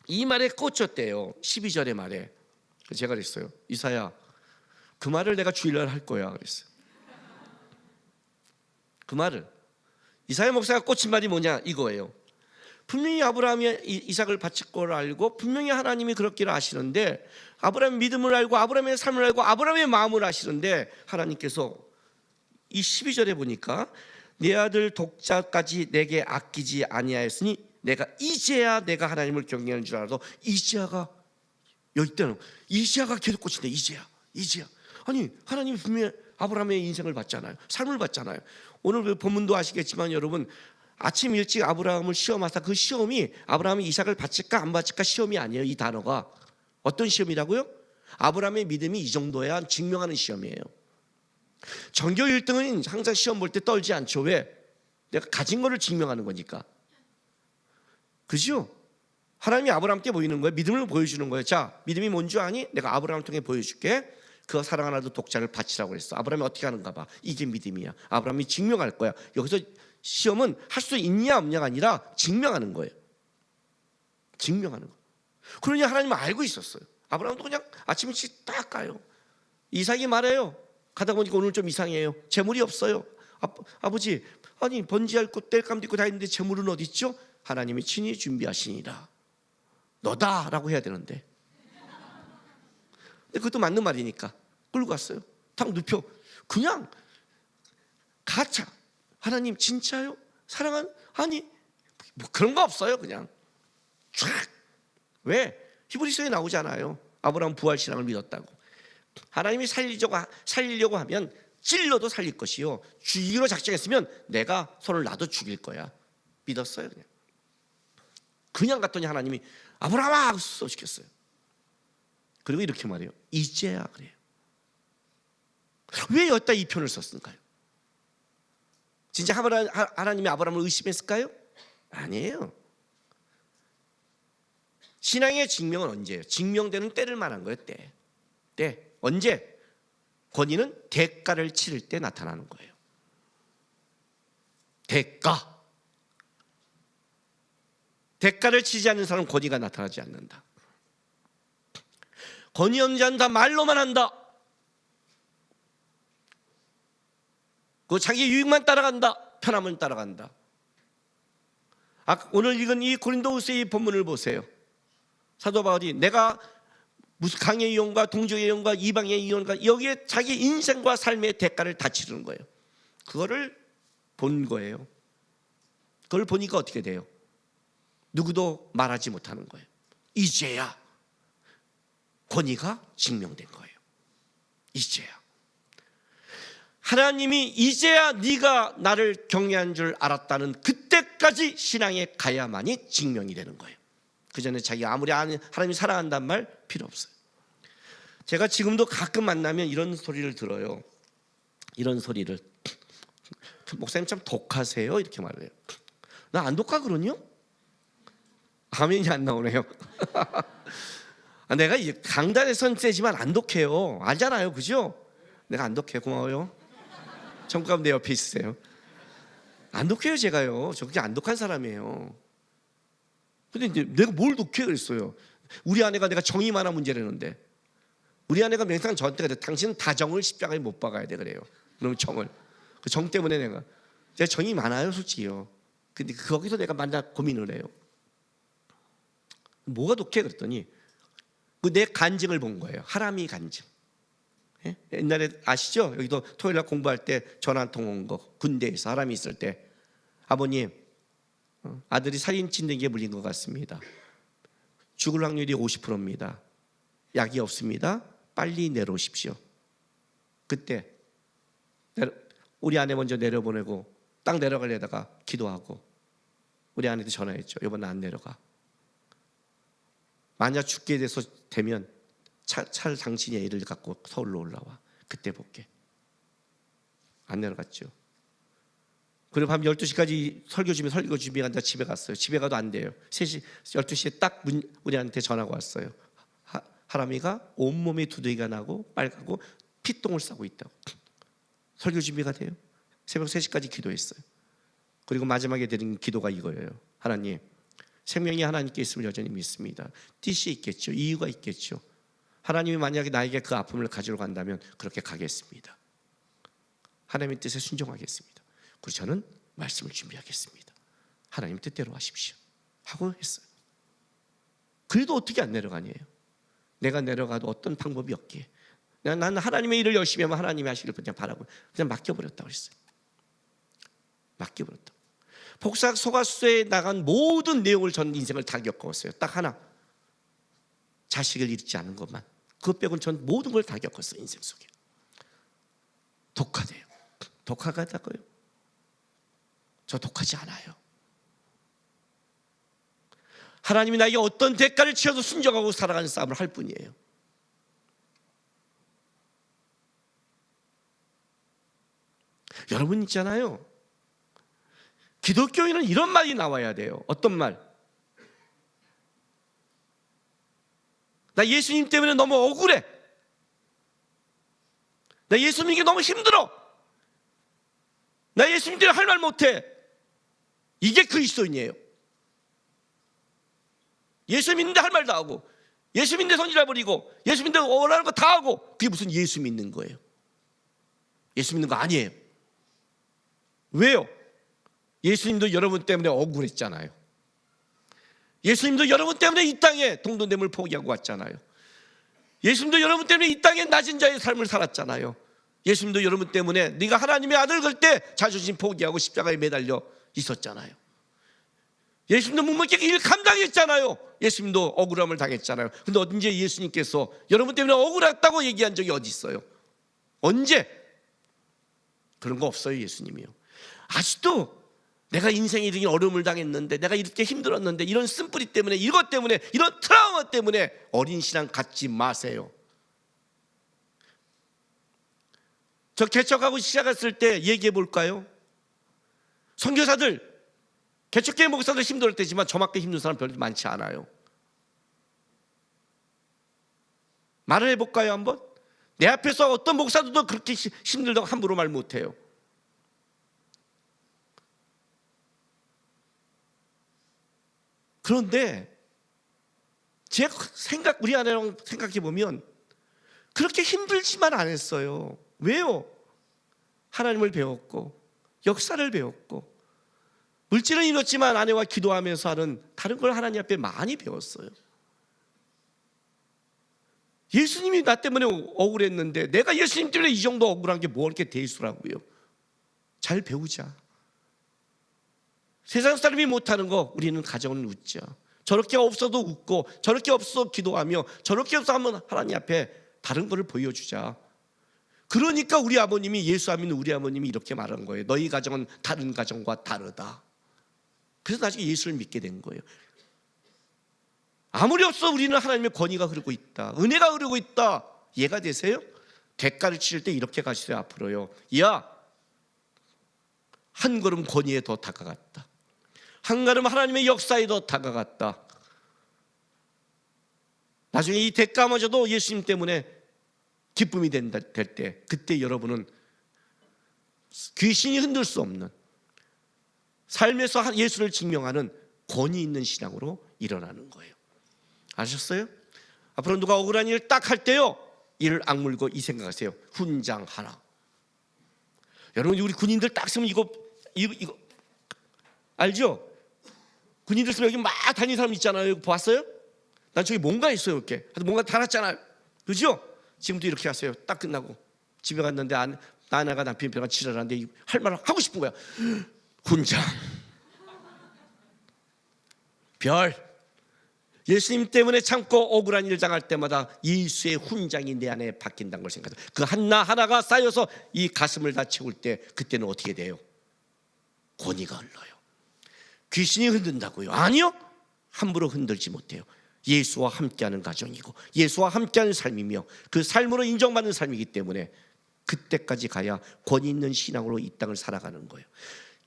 Speaker 6: 이 말에 꽂혔대요. 12절의 말에. 제가 그랬어요. 이사야, 그 말을 내가 주일날 할 거야 그랬어요. 그 말을 이사야 목사가 꽂힌 말이 뭐냐 이거예요. 분명히 아브라함이 이삭을 바칠 걸 알고 분명히 하나님이 그렇기를 아시는데 아브라함의 믿음을 알고 아브라함의 삶을 알고 아브라함의 마음을 아시는데 하나님께서 이 12절에 보니까 내 아들 독자까지 내게 아끼지 아니하였으니 내가 이제야 내가 하나님을 경외하는 줄 알아도 이제야가 여기 때는 이제야가 계속 꽂힌다. 이제야 아니 하나님이 분명히 아브라함의 인생을 봤잖아요. 삶을 봤잖아요. 오늘 본문도 아시겠지만 여러분 아침 일찍 아브라함을 시험하사 그 시험이 아브라함이 이삭을 바칠까 안 바칠까 시험이 아니에요. 이 단어가 어떤 시험이라고요? 아브라함의 믿음이 이 정도야 증명하는 시험이에요. 전교 1등은 항상 시험 볼 때 떨지 않죠. 왜? 내가 가진 거를 증명하는 거니까. 그죠? 하나님이 아브라함께 보이는 거예요. 믿음을 보여주는 거예요. 자, 믿음이 뭔 줄 아니? 내가 아브라함을 통해 보여줄게. 그 사랑하는 아들 독자를 바치라고 그랬어. 아브라함이 어떻게 하는가 봐. 이게 믿음이야. 아브라함이 증명할 거야. 여기서 시험은 할 수 있냐 없냐가 아니라 증명하는 거예요. 증명하는 거. 그러니 하나님은 알고 있었어요. 아브라함도 그냥 아침 일찍 딱 가요. 이삭이 말해요. 가다 보니까 오늘 좀 이상해요. 재물이 없어요. 아버지, 아니 번지할 곳 땔감도 있고 다 있는데 재물은 어디 있죠? 하나님이 친히 준비하시니라. 너다라고 해야 되는데. 근데 그것도 맞는 말이니까 끌고 갔어요. 탁 눕혀. 그냥 가차. 하나님 진짜요? 사랑한 아니 뭐 그런 거 없어요. 그냥 쫙. 왜? 히브리서에 나오잖아요. 아브라함 부활 신앙을 믿었다고. 하나님이 살리려고 하면 찔러도 살릴 것이요 죽이기로 작정했으면 내가 손을 놔도 죽일 거야. 믿었어요. 그냥 갔더니 하나님이 아브라함아 하고 쏘시켰어요. 그리고 이렇게 말해요. 이제야 그래요. 왜 여기다 이 표현을 썼을까요? 진짜 하나님이 아브라함을 의심했을까요? 아니에요. 신앙의 증명은 언제예요? 증명되는 때를 말한 거예요. 때. 언제? 권위는 대가를 치를 때 나타나는 거예요. 대가를 치지 않는 사람은 권위가 나타나지 않는다. 권위 없는 자는 다 말로만 한다. 그 자기 유익만 따라간다. 편함을 따라간다. 오늘 읽은 이 고린도후서 이 본문을 보세요. 사도 바울이 내가 무슨 강의 이용과 동족의 이용과 이방의 이용과 여기에 자기 인생과 삶의 대가를 다 치르는 거예요. 그거를 본 거예요. 그걸 보니까 어떻게 돼요? 누구도 말하지 못하는 거예요. 이제야 권위가 증명된 거예요. 이제야. 하나님이 이제야 네가 나를 경외한 줄 알았다는 그때까지 신앙에 가야만이 증명이 되는 거예요. 그 전에 자기가 아무리 하나님 사랑한다는 말 필요 없어요. 제가 지금도 가끔 만나면 이런 소리를 들어요. 이런 소리를. 목사님 참 독하세요 이렇게 말해요. 나 안 독하 그러냐? 아멘이 안 나오네요. 내가 강단에선 세지만 안 독해요. 알잖아요, 그죠? 내가 안 독해. 고마워요. 천국 가면 내 옆에 있으세요. 안 독해요 제가요. 저 그렇게 안 독한 사람이에요. 근데 이제 내가 뭘 독해 그랬어요. 우리 아내가 내가 정이 많아 문제라는데, 우리 아내가 맹상 저한테 그래. 당신은 다정을 십자가에 못 박아야 돼 그래요. 그럼 정을. 그 정 때문에 제가 정이 많아요 솔직히요. 근데 거기서 내가 만나 고민을 해요. 뭐가 독해 그랬더니 내 간증을 본 거예요. 하람이 간증. 예? 옛날에 아시죠? 여기도 토요일날 공부할 때 전화 한 통 온 거. 군대에서 사람이 있을 때, 아버님 아들이 살인 진드기에 물린 것 같습니다. 죽을 확률이 50%입니다. 약이 없습니다. 빨리 내려오십시오. 그때 우리 아내 먼저 내려보내고 딱 내려가려다가 기도하고 우리 아내한테 전화했죠. 여보 나 안 내려가. 만약 죽게 되면 차를 당신이 애를 갖고 서울로 올라와. 그때 볼게. 안 내려갔죠. 그리고 밤 12시까지 설교 준비한다 집에 갔어요. 집에 가도 안 돼요. 3시, 12시에 딱 우리한테 전화가 왔어요. 하람이가 온몸에 두드기가 나고 빨갛고 피똥을 싸고 있다고. 설교 준비가 돼요. 새벽 3시까지 기도했어요. 그리고 마지막에 드린 기도가 이거예요. 하나님, 생명이 하나님께 있음을 여전히 믿습니다. 뜻이 있겠죠. 이유가 있겠죠. 하나님이 만약에 나에게 그 아픔을 가지러 간다면 그렇게 가겠습니다. 하나님의 뜻에 순종하겠습니다. 그리고 저는 말씀을 준비하겠습니다. 하나님 뜻대로 하십시오 하고 했어요. 그래도 어떻게 안 내려가니에요. 내가 내려가도 어떤 방법이 없기에 나는 하나님의 일을 열심히 하면 하나님이 하시길 그냥 바라고 그냥 맡겨버렸다고 했어요. 맡겨버렸다. 복사 소가수에 나간 모든 내용을 전 인생을 다 겪었어요. 딱 하나, 자식을 잃지 않은 것만. 그것 빼고는 전 모든 걸 다 겪었어요. 인생 속에. 독하대요. 독하다고요? 저 독하지 않아요. 하나님이 나에게 어떤 대가를 치러도 순종하고 살아가는 싸움을 할 뿐이에요. 여러분 있잖아요. 기독교인은 이런 말이 나와야 돼요. 어떤 말? 나 예수님 때문에 너무 억울해. 나 예수님께 너무 힘들어. 나 예수님 때문에 할 말 못해. 이게 그리스도인이에요. 예수 믿는데 할 말 다 하고, 예수 믿는데 성질을 버리고, 예수 믿는데 원하는 거 다 하고, 그게 무슨 예수 믿는 거예요? 예수 믿는 거 아니에요. 왜요? 예수님도 여러분 때문에 억울했잖아요. 예수님도 여러분 때문에 이 땅에 동동됨을 포기하고 왔잖아요. 예수님도 여러분 때문에 이 땅에 낮은 자의 삶을 살았잖아요. 예수님도 여러분 때문에 네가 하나님의 아들 걸 때 자존심 포기하고 십자가에 매달려 있었잖아요. 예수님도 묵묵히 일 감당했잖아요. 예수님도 억울함을 당했잖아요. 근데 언제 예수님께서 여러분 때문에 억울했다고 얘기한 적이 어디 있어요? 언제? 그런 거 없어요. 예수님이요. 아직도 내가 인생에 이런 어려움을 당했는데, 내가 이렇게 힘들었는데, 이런 쓴뿌리 때문에, 이것 때문에, 이런 트라우마 때문에 어린 신앙 갖지 마세요. 저 개척하고 시작했을 때 얘기해 볼까요? 선교사들, 개척교회 목사들 힘들 때지만 저만큼 힘든 사람 별로 많지 않아요. 말을 해볼까요 한번? 내 앞에서 어떤 목사들도 그렇게 힘들다고 함부로 말 못해요. 그런데 제 우리 아내랑 생각해 보면 그렇게 힘들지만 않았어요. 왜요? 하나님을 배웠고 역사를 배웠고 물질은 잃었지만 아내와 기도하면서 하는 다른 걸 하나님 앞에 많이 배웠어요. 예수님이 나 때문에 억울했는데 내가 예수님 때문에 이 정도 억울한 게 뭐 이렇게 대수라고요. 잘 배우자. 세상 사람이 못하는 거 우리는 가정은 웃죠. 저렇게 없어도 웃고 저렇게 없어 기도하며 저렇게 없어 하면 하나님 앞에 다른 것을 보여주자. 그러니까 우리 아버님이 예수 안 믿는 우리 아버님이 이렇게 말한 거예요. 너희 가정은 다른 가정과 다르다. 그래서 나중에 예수를 믿게 된 거예요. 아무리 없어 우리는 하나님의 권위가 흐르고 있다. 은혜가 흐르고 있다. 이해가 되세요? 대가를 치를 때 이렇게 가시세요. 앞으로요. 야, 한 걸음 권위에 더 다가갔다. 한 걸음 하나님의 역사에 더 다가갔다. 나중에 이 대가마저도 예수님 때문에 기쁨이 될 때, 그때 여러분은 귀신이 흔들 수 없는 삶에서 예수를 증명하는 권위 있는 신앙으로 일어나는 거예요. 아셨어요? 앞으로 누가 억울한 일을 딱 할 때요, 이를 악물고 이 생각하세요. 훈장하라. 여러분, 우리 군인들 딱 쓰면 이거 알죠? 군인들 쓰면 여기 막 다니는 사람 있잖아요. 이거 봤어요? 난 저기 뭔가 있어요. 이렇게 뭔가 달았잖아요. 그죠? 지금도 이렇게 하세요. 딱 끝나고 집에 갔는데 아내가 남편이랑 지랄하는데 할 말을 하고 싶은 거야. 훈장. 별. 예수님 때문에 참고 억울한 일 당할 때마다 예수의 훈장이 내 안에 바뀐다는 걸 생각해요. 그 하나하나가 쌓여서 이 가슴을 다 채울 때 그때는 어떻게 돼요? 권위가 흘러요. 귀신이 흔든다고요? 아니요. 함부로 흔들지 못해요. 예수와 함께하는 가정이고 예수와 함께하는 삶이며 그 삶으로 인정받는 삶이기 때문에 그때까지 가야 권위 있는 신앙으로 이 땅을 살아가는 거예요.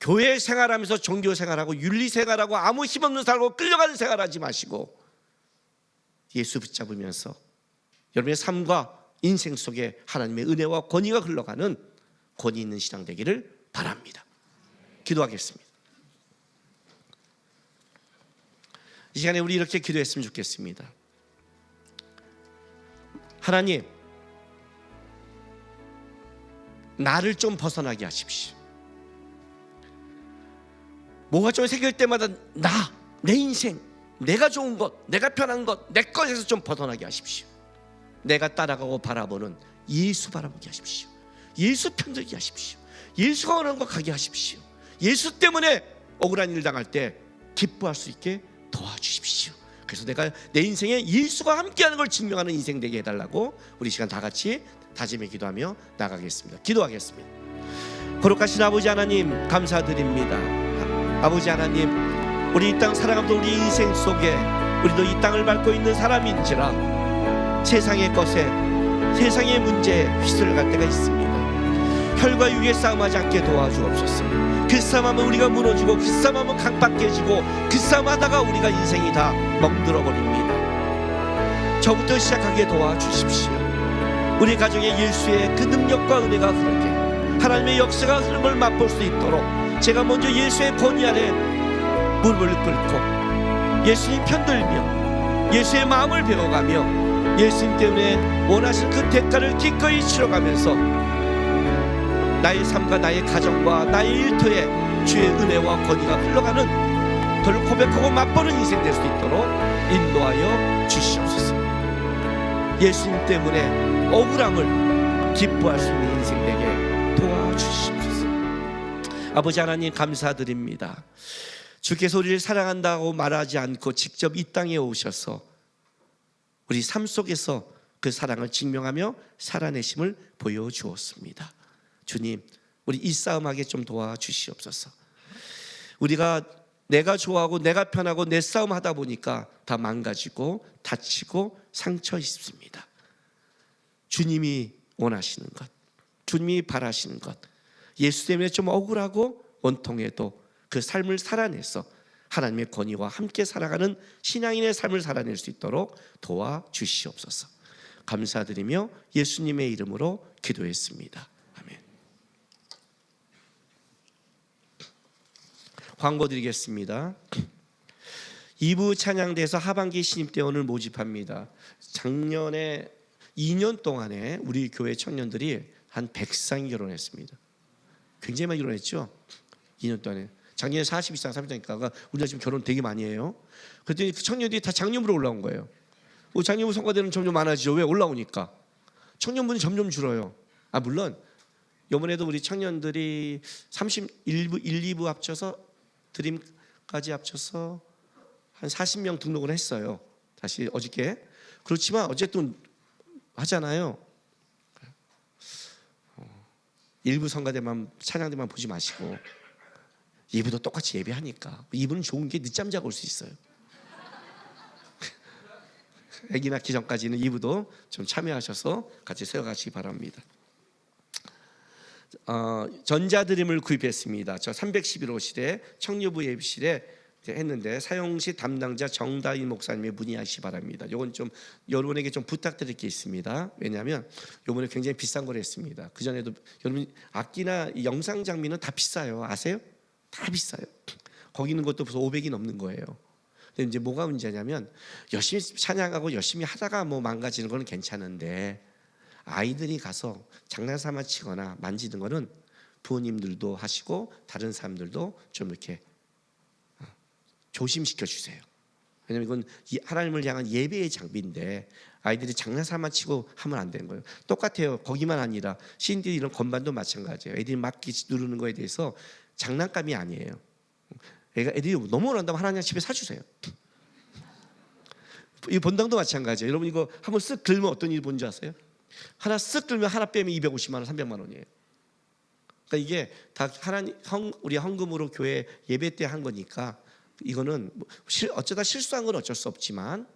Speaker 6: 교회 생활하면서 종교 생활하고 윤리 생활하고 아무 힘없는 삶으로 끌려가는 생활하지 마시고 예수 붙잡으면서 여러분의 삶과 인생 속에 하나님의 은혜와 권위가 흘러가는 권위 있는 신앙 되기를 바랍니다. 기도하겠습니다. 이 시간에 우리 이렇게 기도했으면 좋겠습니다. 하나님, 나를 좀 벗어나게 하십시오. 뭐가 좀 생길 때마다 내 인생, 내가 좋은 것, 내가 편한 것, 내 것에서 좀 벗어나게 하십시오. 내가 따라가고 바라보는 예수 바라보게 하십시오. 예수 편들게 하십시오. 예수가 원하는 것 가게 하십시오. 예수 때문에 억울한 일 당할 때 기뻐할 수 있게 도와주십시오. 그래서 내가 내 인생에 예수가 함께하는 걸 증명하는 인생 되게 해달라고 우리 시간 다 같이 다짐에 기도하며 나가겠습니다. 기도하겠습니다. 거룩하신 아버지 하나님 감사드립니다. 아버지 하나님, 우리 이 땅 살아가면서 우리 인생 속에 우리도 이 땅을 밟고 있는 사람인지라 세상의 것에 세상의 문제에 휘둘려갈 때가 있습니다. 혈과 육의 싸움하지 않게 도와주옵소서. 그 싸움하면 우리가 무너지고 그 싸움하면 강박해지고 그 싸움하다가 우리가 인생이 다 멍들어버립니다. 저부터 시작하게 도와주십시오. 우리 가정에 예수의 그 능력과 은혜가 흐르게 하나님의 역사가 흐르는 걸 맛볼 수 있도록 제가 먼저 예수의 권위 아래 무릎을 꿇고 예수님 편들며 예수의 마음을 배워가며 예수님 때문에 원하시는 그 대가를 기꺼이 치러가면서 나의 삶과 나의 가정과 나의 일터에 주의 은혜와 권위가 흘러가는 그를 고백하고 맛보는 인생 될 수 있도록 인도하여 주시옵소서. 예수님 때문에 억울함을 기뻐할 수 있는 인생 되게 도와주시옵소서. 아버지 하나님 감사드립니다. 주께서 우리를 사랑한다고 말하지 않고 직접 이 땅에 오셔서 우리 삶 속에서 그 사랑을 증명하며 살아내심을 보여주었습니다. 주님, 우리 이 싸움하게 좀 도와주시옵소서. 우리가 내가 좋아하고 내가 편하고 내 싸움 하다 보니까 다 망가지고 다치고 상처 입습니다. 주님이 원하시는 것, 주님이 바라시는 것, 예수 때문에 좀 억울하고 원통해도 그 삶을 살아내서 하나님의 권위와 함께 살아가는 신앙인의 삶을 살아낼 수 있도록 도와주시옵소서. 감사드리며 예수님의 이름으로 기도했습니다. 아멘. 광고 드리겠습니다. 2부 찬양대에서 하반기 신입대원을 모집합니다. 작년에 2년 동안에 우리 교회 청년들이 한 100쌍이 결혼했습니다. 굉장히 많이 결혼했죠. 2년 동안에. 작년에 42쌍, 30쌍이니까 우리가 지금 결혼 되게 많이 해요. 그랬더니 그 청년들이 다 장년부로 올라온 거예요. 장년부 성과대는 점점 많아지죠. 왜? 올라오니까. 청년부는 점점 줄어요. 물론 이번에도 우리 청년들이 31부, 1, 2부 합쳐서 드림까지 합쳐서 한 40명 등록을 했어요. 다시 어저께. 그렇지만 어쨌든 하잖아요. 일부 성가대만 찬양대만 보지 마시고 2부도 똑같이 예배하니까 2부는 좋은 게 늦잠 자고 올 수 있어요. 아기 낳기 전까지는 2부도 좀 참여하셔서 같이 세워가시기 바랍니다. 전자드림을 구입했습니다. 저 311호실에 청류부 예비실에 했는데 사용시 담당자 정다인 목사님의 문의하시기 바랍니다. 요건 좀 여러분에게 좀 부탁드릴 게 있습니다. 왜냐하면 요번에 굉장히 비싼 걸 했습니다. 그 전에도 여러분 악기나 영상 장비는 다 비싸요. 아세요? 다 비싸요. 거기 있는 것도 벌써 500이 넘는 거예요. 근데 이제 뭐가 문제냐면 열심히 찬양하고 열심히 하다가 뭐 망가지는 거는 괜찮은데 아이들이 가서 장난삼아 치거나 만지는 거는 부모님들도 하시고 다른 사람들도 좀 이렇게 조심시켜 주세요. 왜냐하면 이건 하나님을 향한 예배의 장비인데 아이들이 장난삼아 치고 하면 안 되는 거예요. 똑같아요. 거기만 아니라 CD 이런 건반도 마찬가지예요. 애들이 막기 누르는 거에 대해서 장난감이 아니에요. 애들이 너무 원한다면 하나님 집에 사주세요. 이 본당도 마찬가지예요. 여러분 이거 한번 쓱 들면 어떤 일이 뭔지 아세요? 하나 쓱 들면 하나 빼면 250만 원, 300만 원이에요. 그러니까 이게 다 하나님 우리 헌금으로 교회 예배 때 한 거니까 이거는 어쩌다 실수한 건 어쩔 수 없지만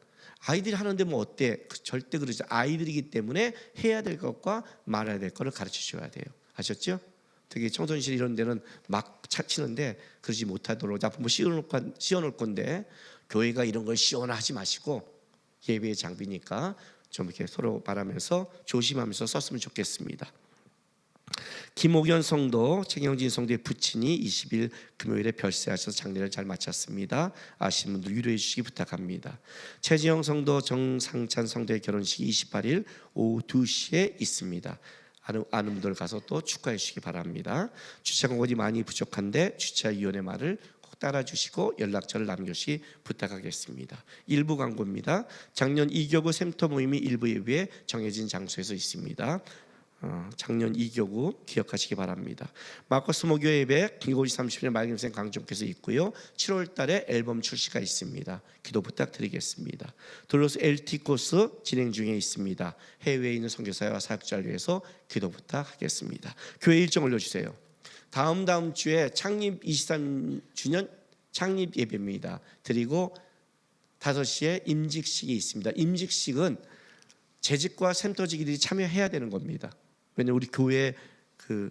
Speaker 6: 아이들이 하는데 뭐 어때? 절대 그러지. 아이들이기 때문에 해야 될 것과 말아야 될 것을 가르쳐 줘야 돼요. 아셨죠? 특히 청소년실 이런 데는 막 차치는데 그러지 못하도록 앞으로 뭐 씌워놓을 건데 교회가 이런 걸 씌워하지 마시고 예배의 장비니까 좀 이렇게 서로 말하면서 조심하면서 썼으면 좋겠습니다. 김옥연 성도, 최경진 성도의 부친이 20일 금요일에 별세하셔서 장례를 잘 마쳤습니다. 아시는 분들 위로해 주시기 부탁합니다. 최지영 성도, 정상찬 성도의 결혼식이 28일 오후 2시에 있습니다. 아는 분들 가서 또 축하해 주시기 바랍니다. 주차 공간이 많이 부족한데 주차위원회 말을 꼭 따라주시고 연락처를 남겨주시 부탁하겠습니다. 일부 광고입니다. 작년 2교구 샘터 모임이 일부 예배에 정해진 장소에서 있습니다. 작년 2교구 기억하시기 바랍니다. 마커스 모교 예배 7시 30분에 말김생 강점께서 있고요. 7월 달에 앨범 출시가 있습니다. 기도 부탁드리겠습니다. 돌로스 LT 코스 진행 중에 있습니다. 해외에 있는 선교사와 사역자를 위해서 기도 부탁하겠습니다. 교회 일정 올려주세요. 다음 주에 창립 23주년 창립 예배입니다. 그리고 5시에 임직식이 있습니다. 임직식은 재직과 샘터지기들이 참여해야 되는 겁니다. 왜냐하면 우리 교회 그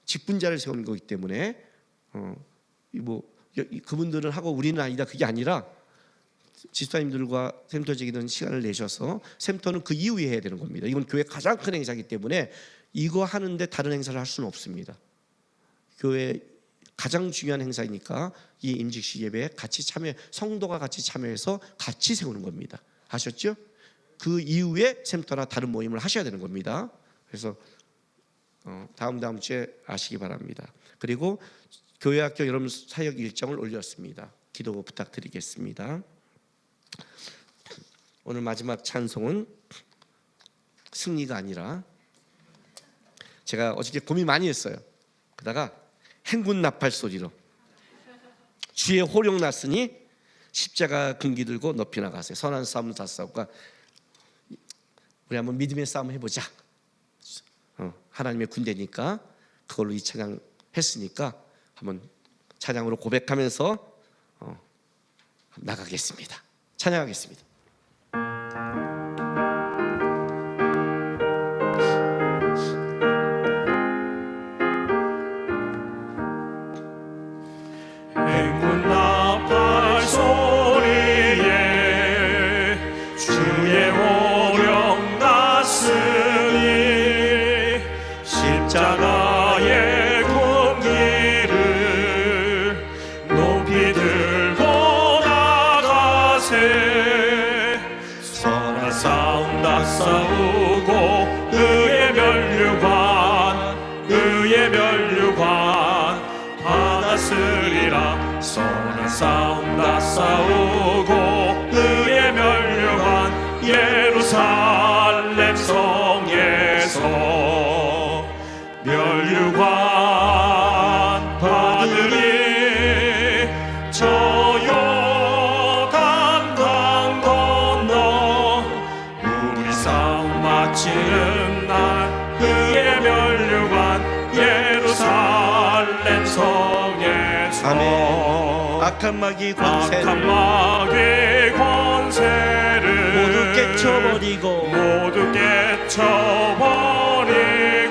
Speaker 6: 직분자를 세우는 거기 때문에 그분들은 하고 우리는 아니다. 그게 아니라 집사님들과 샘터지기는 시간을 내셔서 샘터는 그 이후에 해야 되는 겁니다. 이건 교회 가장 큰 행사이기 때문에 이거 하는데 다른 행사를 할 수는 없습니다. 교회 가장 중요한 행사이니까 이 임직식 예배에 같이 성도가 같이 참여해서 같이 세우는 겁니다. 아셨죠? 그 이후에 샘터나 다른 모임을 하셔야 되는 겁니다. 그래서 다음 주에 아시기 바랍니다. 그리고 교회학교 여러분 사역 일정을 올렸습니다. 기도 부탁드리겠습니다. 오늘 마지막 찬송은 승리가 아니라 제가 어저께 고민 많이 했어요. 그러다가 행군 나팔 소리로 주의 호령 났으니 십자가 금기 들고 높이 나가세요. 선한 싸움을 다 싸우고 우리 한번 믿음의 싸움 해보자. 하나님의 군대니까 그걸로 이 찬양 했으니까 한번 찬양으로 고백하면서 나가겠습니다. 찬양하겠습니다.
Speaker 4: 행군 나팔 소리에 주의 호령 났으니 십자가의 공기를 높이 들고 나가세. 선한 싸움 다 싸우고 의의 면류관 받았으리라. 선한 싸움 다 싸우고 의의 면류관 예루살렘 성에서 면류관 받으리. 저 요단
Speaker 6: 악한 마귀 권세를
Speaker 4: 악한 마귀 권세를
Speaker 6: 모두 깨쳐버리고
Speaker 4: 모두 깨쳐버리고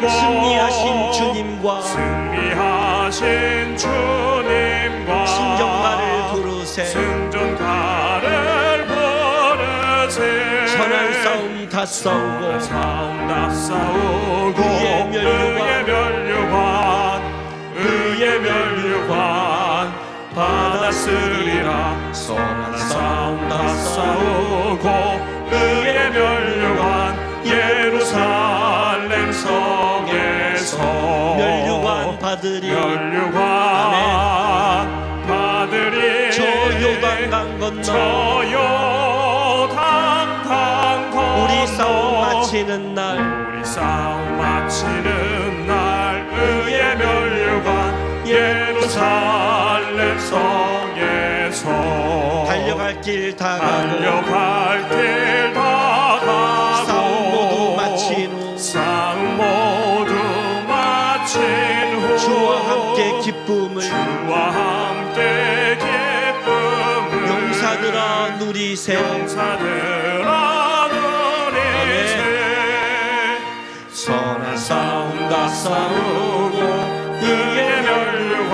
Speaker 6: 승리하신 주님과
Speaker 4: 승리하신 주님과
Speaker 6: 승전가를 부르세
Speaker 4: 승전가를 부르세
Speaker 6: 선한 싸움 다 싸우고
Speaker 4: 싸움 다 싸우고
Speaker 6: 의의
Speaker 4: 면류관 받았으리라 선한 싸움 다 싸우고 의의 면류관 예루살렘 성에서
Speaker 6: 면류관 받으리 저 요단강 건너 우리 싸움 마치는 날
Speaker 4: 의의 면류관 예루살렘 성에서
Speaker 6: 달려갈 길 다 가고 싸움 모두 마친 후 주와 함께 기쁨을 용사들아 누리세
Speaker 4: 선한 싸움 다 싸우고 의의 면류관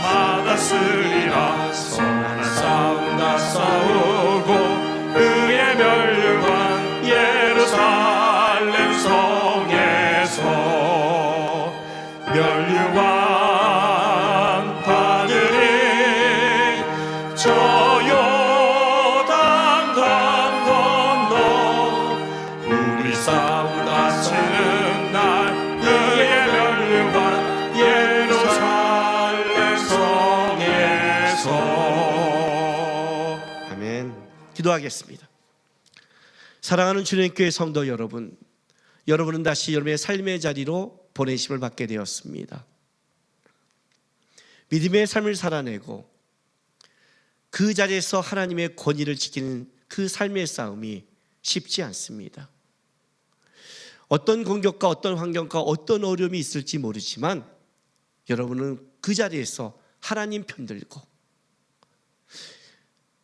Speaker 4: 받았으리라 선한 싸움 다 싸우고 의의 면류관 예루살렘 성에서 면류관 받으리 저 요단강 건너 우리 싸움 마치는 날 의의 면류관 예루살렘 성에서
Speaker 6: 아멘. 기도하겠습니다. 사랑하는 주님의 교회 성도 여러분, 여러분은 다시 여러분의 삶의 자리로 보내심을 받게 되었습니다. 믿음의 삶을 살아내고 그 자리에서 하나님의 권위를 지키는 그 삶의 싸움이 쉽지 않습니다. 어떤 공격과 어떤 환경과 어떤 어려움이 있을지 모르지만 여러분은 그 자리에서 하나님 편들고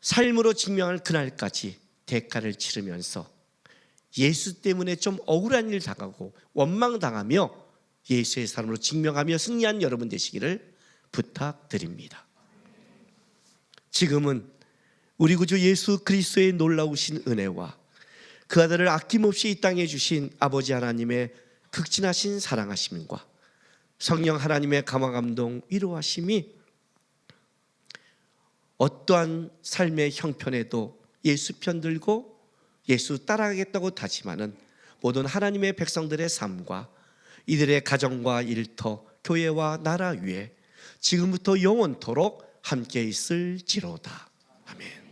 Speaker 6: 삶으로 증명할 그날까지 대가를 치르면서 예수 때문에 좀 억울한 일 당하고 원망당하며 예수의 사람으로 증명하며 승리한 여러분 되시기를 부탁드립니다. 지금은 우리 구주 예수 그리스도의 놀라우신 은혜와 그 아들을 아낌없이 이 땅에 주신 아버지 하나님의 극진하신 사랑하심과 성령 하나님의 감화감동 위로하심이 어떠한 삶의 형편에도 예수 편들고 예수 따라가겠다고 다짐하는 모든 하나님의 백성들의 삶과 이들의 가정과 일터, 교회와 나라 위에 지금부터 영원토록 함께 있을지로다. 아멘.